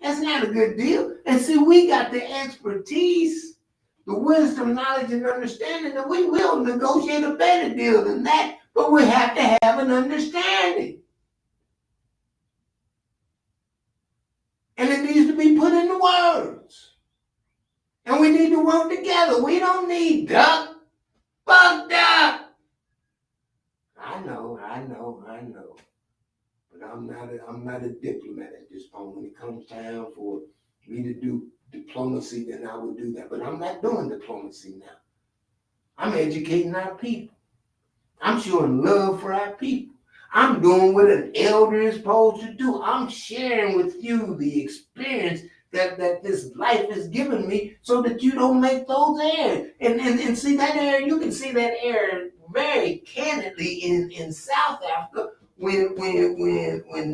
That's not a good deal. And see, we got the expertise, the wisdom, knowledge, and understanding that we will negotiate a better deal than that, but we have to have an understanding. And it needs to be put into words. And we need to work together. We don't need Duck. Fuck Duck. I know. But I'm not a diplomat at this point. When it comes time for me to do diplomacy, then I will do that. But I'm not doing diplomacy now. I'm educating our people. I'm showing love for our people. I'm doing what an elder is supposed to do. I'm sharing with you the experience that this life is giving me so that you don't make those errors. And see that error, you can see that error very candidly in South Africa when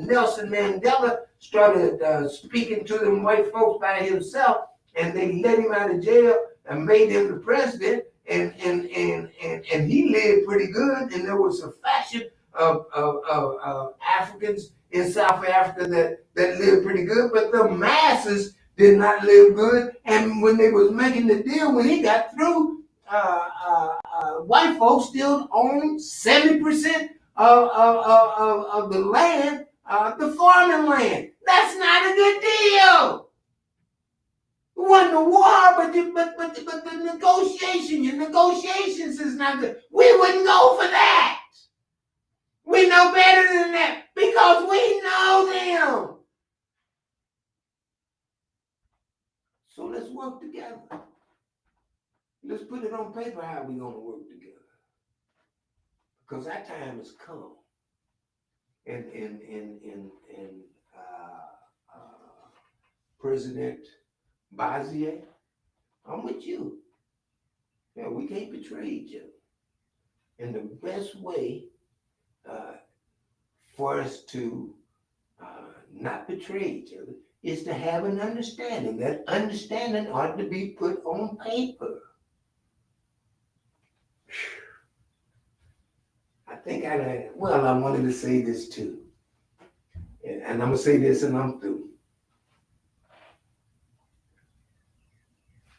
Nelson Mandela started speaking to them white folks by himself, and they let him out of jail and made him the president, and he lived pretty good, and there was a faction of Africans in South Africa that lived pretty good, but the masses did not live good. And when they was making the deal, when he got through, white folks still own 70% of the land, the farming land. That's not a good deal. It wasn't a war, but the your negotiations is not good. We wouldn't go for that. We know better than that because we know them. So let's work together. Let's put it on paper how we're going to work together. Because our time has come. And President Bazier, I'm with you. Yeah, we can't betray each other. And the best way for us to not betray each other is to have an understanding. That understanding ought to be put on paper. I wanted to say this too. And I'm going to say this and I'm through.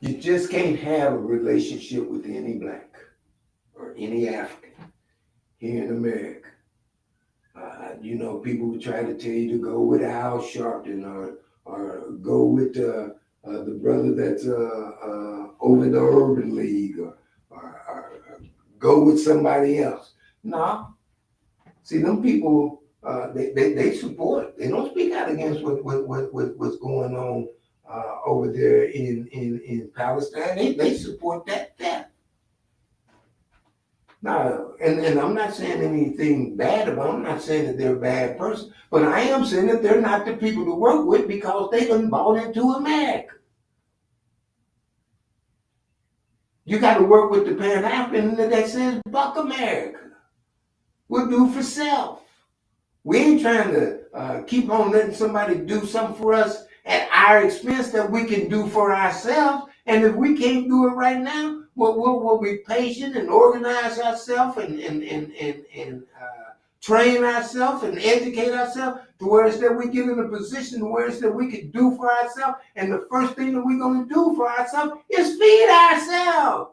You just can't have a relationship with any black or any African here in America. People would try to tell you to go with Al Sharpton or go with the brother that's over in the Urban League or go with somebody else. No. See, them people, they support. They don't speak out against what's going on over there in Palestine. They support that. Now, and I'm not saying anything bad about them. I'm not saying that they're a bad person, but I am saying that they're not the people to work with because they done bought into America. You got to work with the Pan-African that says, buck America. We'll do for self. We ain't trying to keep on letting somebody do something for us at our expense that we can do for ourselves. And if we can't do it right now, we'll be patient and organize ourselves and train ourselves and educate ourselves to where it's that we get in a position to where it's that we can do for ourselves. And the first thing that we're going to do for ourselves is feed ourselves.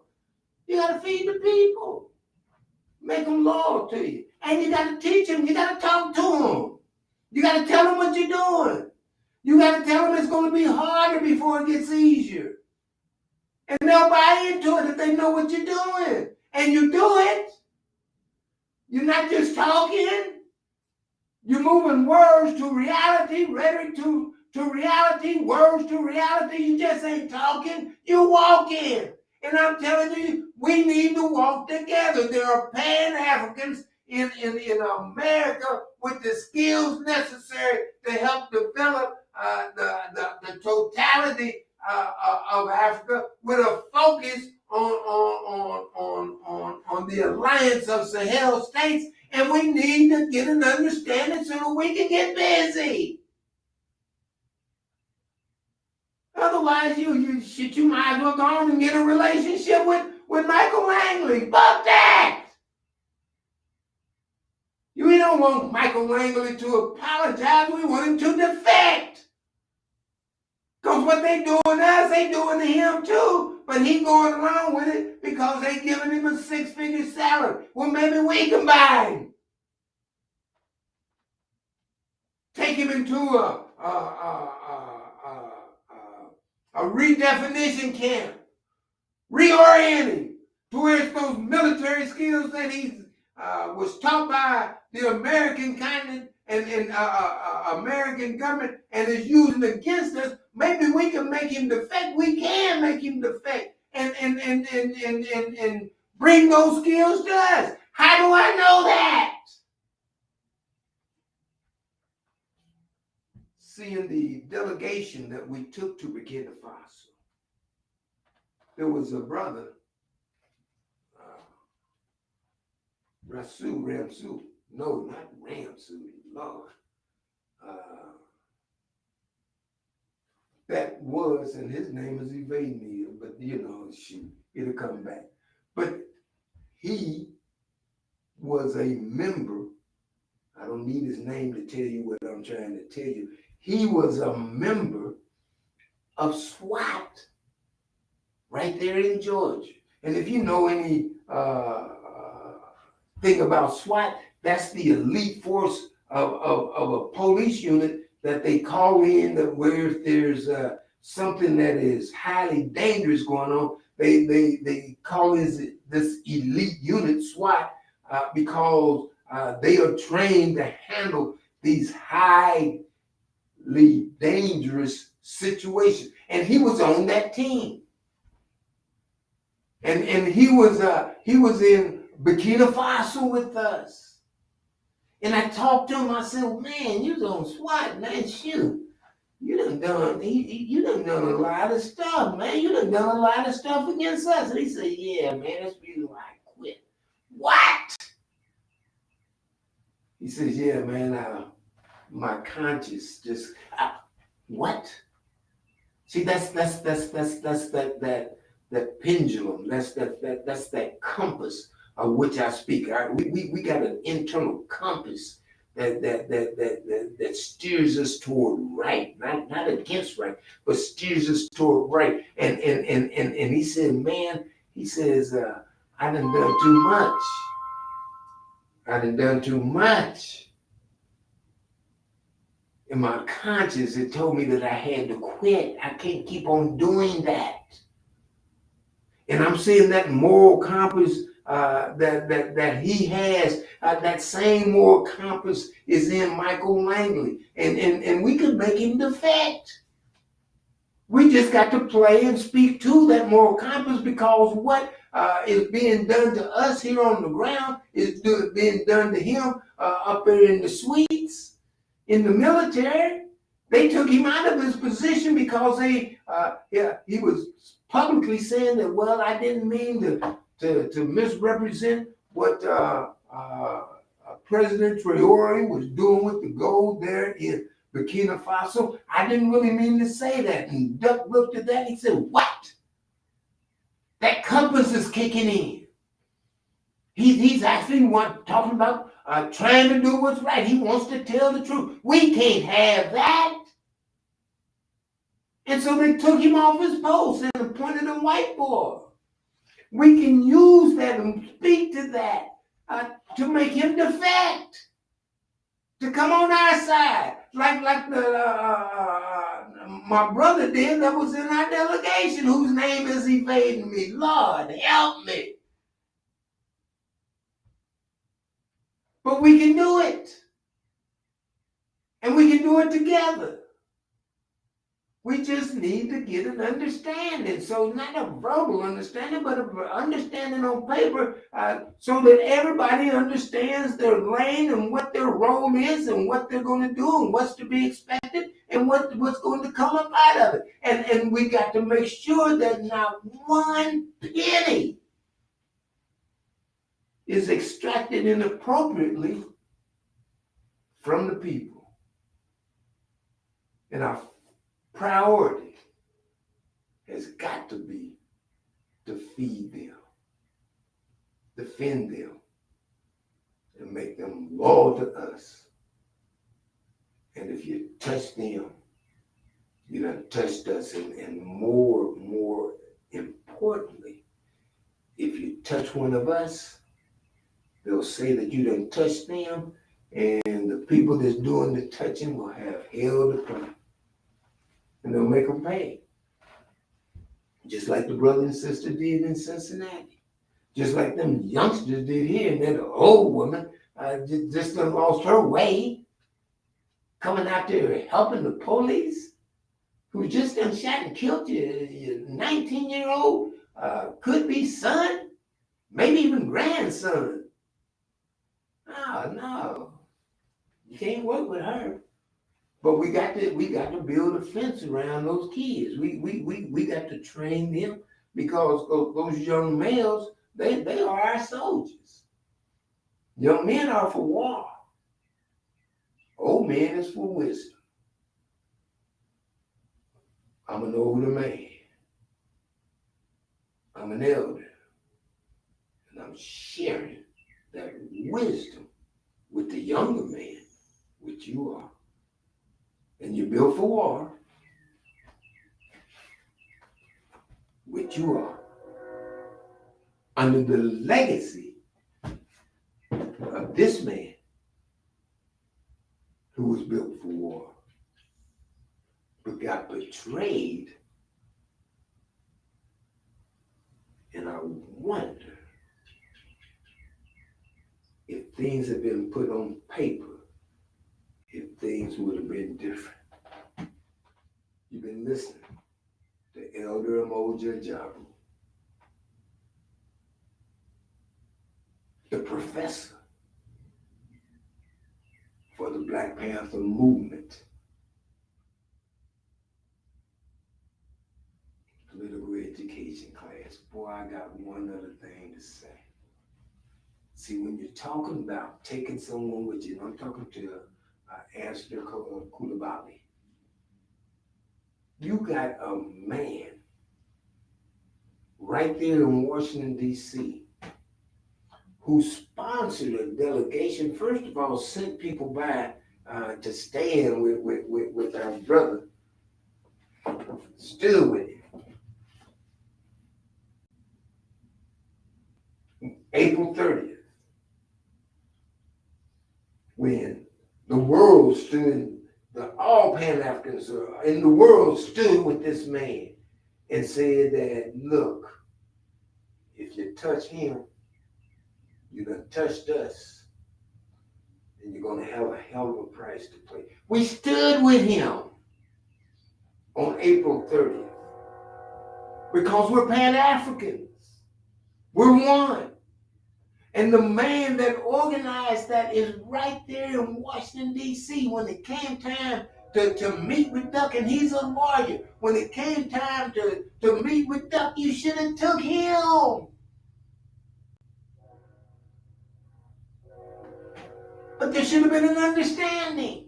You got to feed the people. Make them loyal to you. And you got to teach them. You got to talk to them. You got to tell them what you're doing. You got to tell them it's going to be harder before it gets easier. And they'll buy into it if they know what you're doing. And you do it. You're not just talking. You're moving words to reality, rhetoric to reality, words to reality. You just ain't talking. You're walking. And I'm telling you, we need to walk together. There are Pan-Africans in America with the skills necessary to help develop the totality of Africa with a focus on the alliance of Sahel states, and we need to get an understanding so that we can get busy. Otherwise, you might as well go on and get a relationship with Michael Langley. Fuck that! We don't want Michael Langley to apologize. We want him to defect. Because what they doing to us, they doing to him too. But he going along with it because they giving him a 6-figure salary. Well, maybe we combine. Take him into a redefinition camp. Reorienting to where it's those military skills that he was taught by the American continent and American government and is using against us. Maybe we can make him defect. We can make him defect and bring those skills to us. How do I know that? seeing the delegation that we took to Burkina Faso, there was a brother, uh, Ramsu. No, not Ramsu, Lord. Uh, that was, and his name is evading me, but shoot, it'll come back. But he was a member. I don't need his name to tell you what I'm trying to tell you. He was a member of SWAT right there in Georgia. And if you know any thing about SWAT, that's the elite force of a police unit that they call in where if there's something that is highly dangerous going on, they call this elite unit SWAT because they are trained to handle these highly dangerous situations. And he was on that team. And he was in Burkina Faso with us. And I talked to him. I said, man, you was on SWAT, man. Shoot, you done a lot of stuff, man. You done a lot of stuff against us. And he said, yeah, man, that's the reason why I quit. What? He says, yeah, man, my conscience just what? See, that's that pendulum. That's that compass of which I speak. We got an internal compass that steers us toward right, not against right, but steers us toward right. And he said, man, he says, I done too much. I done too much. And my conscience had told me that I had to quit. I can't keep on doing that. And I'm seeing that moral compass that he has, that same moral compass is in Michael Langley. And we could make him defect. We just got to play and speak to that moral compass because what is being done to us here on the ground is being done to him up there in the suites. In the military, they took him out of his position because he was publicly saying that, well, I didn't mean to misrepresent what President Traore was doing with the gold there in Burkina Faso. I didn't really mean to say that. And Duck looked at that and he said, what? That compass is kicking in. He's actually talking about trying to do what's right. He wants to tell the truth. We can't have that. And so they took him off his post and appointed a white boy. We can use that and speak to that to make him defect, to come on our side, like my brother did that was in our delegation, whose name is evading me. Lord, help me. But we can do it. And we can do it together. We just need to get an understanding. So not a verbal understanding, but an understanding on paper so that everybody understands their lane and what their role is and what they're going to do and what's to be expected and what's going to come up out of it. And we got to make sure that not one penny is extracted inappropriately from the people. And our priority has got to be to feed them, defend them, and make them loyal to us. And if you touch them, you done touched us. And more importantly, if you touch one of us, they'll say that you done touched them, and the people that's doing the touching will have hell to pay. And they'll make them pay. Just like the brother and sister did in Cincinnati. Just like them youngsters did here. And then the old woman just done lost her way. Coming out there helping the police. Who just done shot and killed your 19-year-old could be son. Maybe even grandson. Oh, no. You can't work with her. But we got to build a fence around those kids. We got to train them because those young males, they are our soldiers. Young men are for war. Old men is for wisdom. I'm an older man. I'm an elder. And I'm sharing that wisdom with the younger man, which you are. And you're built for war, which you are. Under the legacy of this man who was built for war, but got betrayed. And I wonder if things had been put on paper, if things would have been different. You've been listening to Elder Moja Jabu, the professor for the Black Panther movement, political education class. Boy, I got one other thing to say. See, when you're talking about taking someone with you, and I'm talking to Esther Kulabali, you got a man right there in Washington, D.C., who sponsored a delegation, first of all, sent people by to stand with our brother, stood with him. April 30th, when the world stood, all Pan-Africans in the world stood with this man and said that, look, if you touch him, you done touched us, and you're going to have a hell of a price to pay. We stood with him on April 30th because we're Pan-Africans. We're one. And the man that organized that is right there in Washington, D.C. When it came time to meet with Duck, and he's a lawyer. When it came time to meet with Duck, you should have took him. But there should have been an understanding.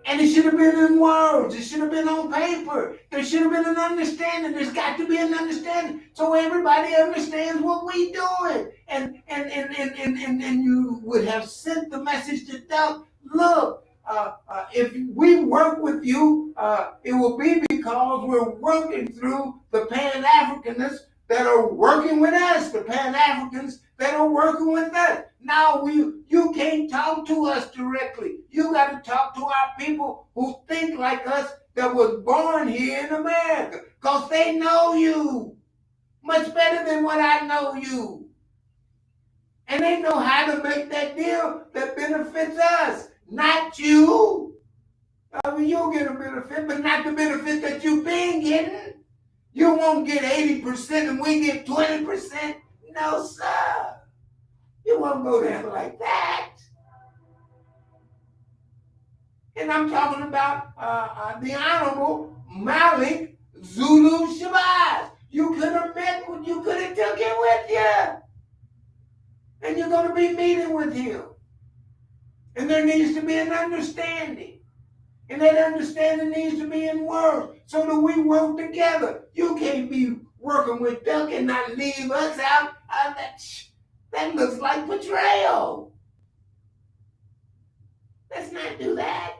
And it should have been in words. It should have been on paper. There should have been an understanding. There's got to be an understanding so everybody understands what we're doing. And you would have sent the message to Doug, look, if we work with you, it will be because we're working through the Pan-Africanists that are working with us, the Pan-Africans that are working with us. Now you can't talk to us directly. You got to talk to our people who think like us that was born here in America, because they know you much better than what I know you. And they know how to make that deal that benefits us, not you. I mean, you'll get a benefit, but not the benefit that you've been getting. You won't get 80% and we get 20%. No, sir. You won't go down like that. And I'm talking about the Honorable Malik Zulu Shabazz. You could have took him with you. And you're going to be meeting with him. And there needs to be an understanding. And that understanding needs to be in words so that we work together. You can't be working with Duck and not leave us out. That looks like betrayal. Let's not do that.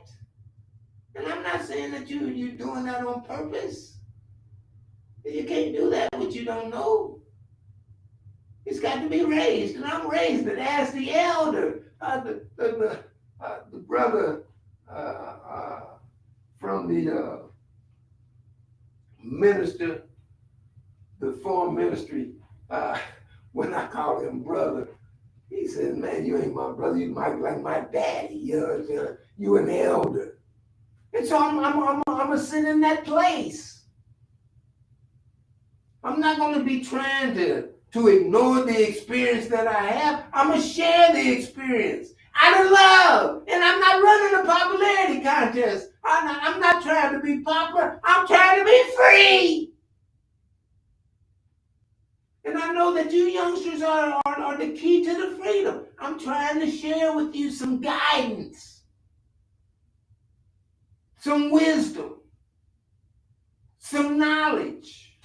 And I'm not saying that you're doing that on purpose. You can't do that what you don't know. It's got to be raised, and I'm raised it as the elder, the brother from the minister, the foreign ministry. When I call him brother, he says, "Man, you ain't my brother. You like my daddy. You an elder." And so I'm gonna sit in that place. I'm not gonna be trying to ignore the experience that I have. I'm gonna share the experience. out of love. And I'm not running a popularity contest. I'm not trying to be popular. I'm trying to be free. And I know that you youngsters are the key to the freedom. I'm trying to share with you some guidance, some wisdom, some knowledge,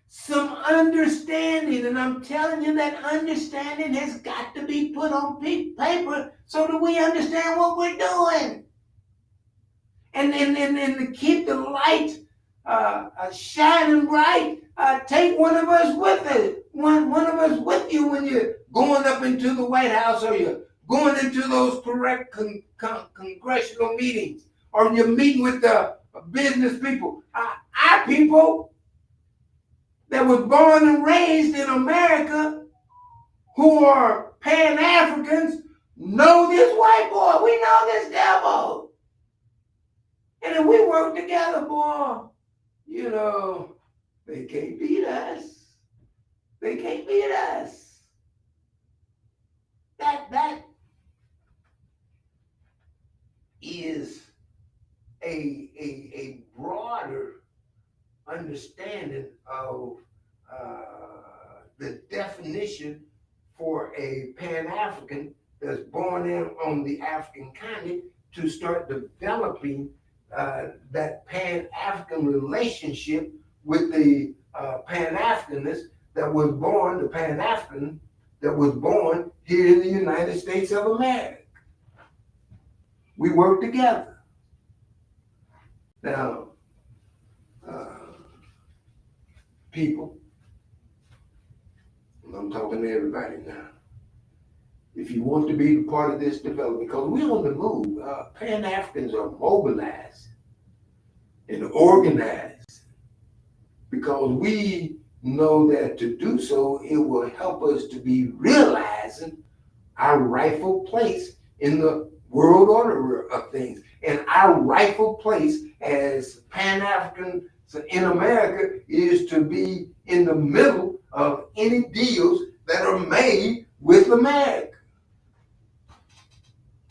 some understanding. And I'm telling you that understanding has got to be put on paper so that we understand what we're doing. And to keep the light shining bright, take one of us with it. One of us with you when you're going up into the White House, or you're going into those correct congressional meetings, or you're meeting with the business people. Our people that was born and raised in America, who are Pan-Africans, know this white boy. We know this devil. And if we work together, boy, you know, they can't beat us. They can't beat us. That is a broader understanding of the definition for a Pan-African that's born in on the African continent to start developing that Pan-African relationship with the Pan-Africanist that was born, the Pan-African that was born here in the United States of America. We work together. Now, people, I'm talking to everybody now. If you want to be part of this development, because we're on the move, Pan-Africans are mobilized and organized, because we know that to do so, it will help us to be realizing our rightful place in the world order of things. And our rightful place as Pan-Africans in America is to be in the middle of any deals that are made with America.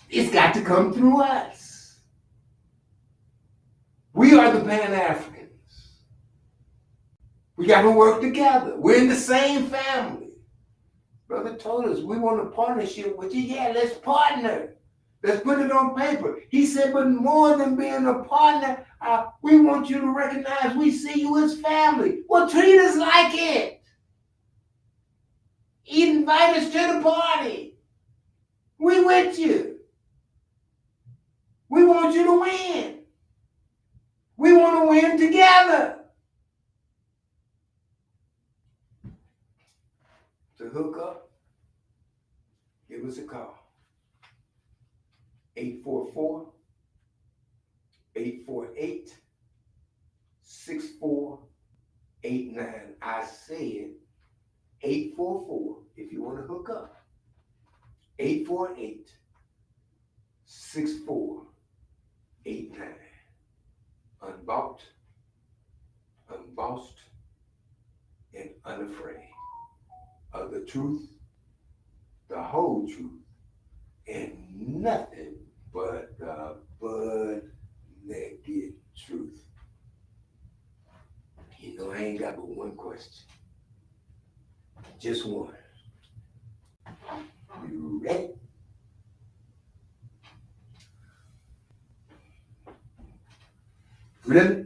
It's got to come through us. We are the Pan-Africans. We got to work together. We're in the same family. Brother told us we want a partnership with you. Yeah, let's partner. Let's put it on paper. He said, but more than being a partner, we want you to recognize we see you as family. Well, treat us like it. Invite us to the party. We with you. We want you to win. We want to win together. To hook up, give us a call. 844-848-6489. I said 844 if you want to hook up. 848-6489. Unbought, unbossed, and unafraid of the truth, the whole truth, and nothing but the butt-naked truth. You know, I ain't got but one question. Just one. You ready? Really?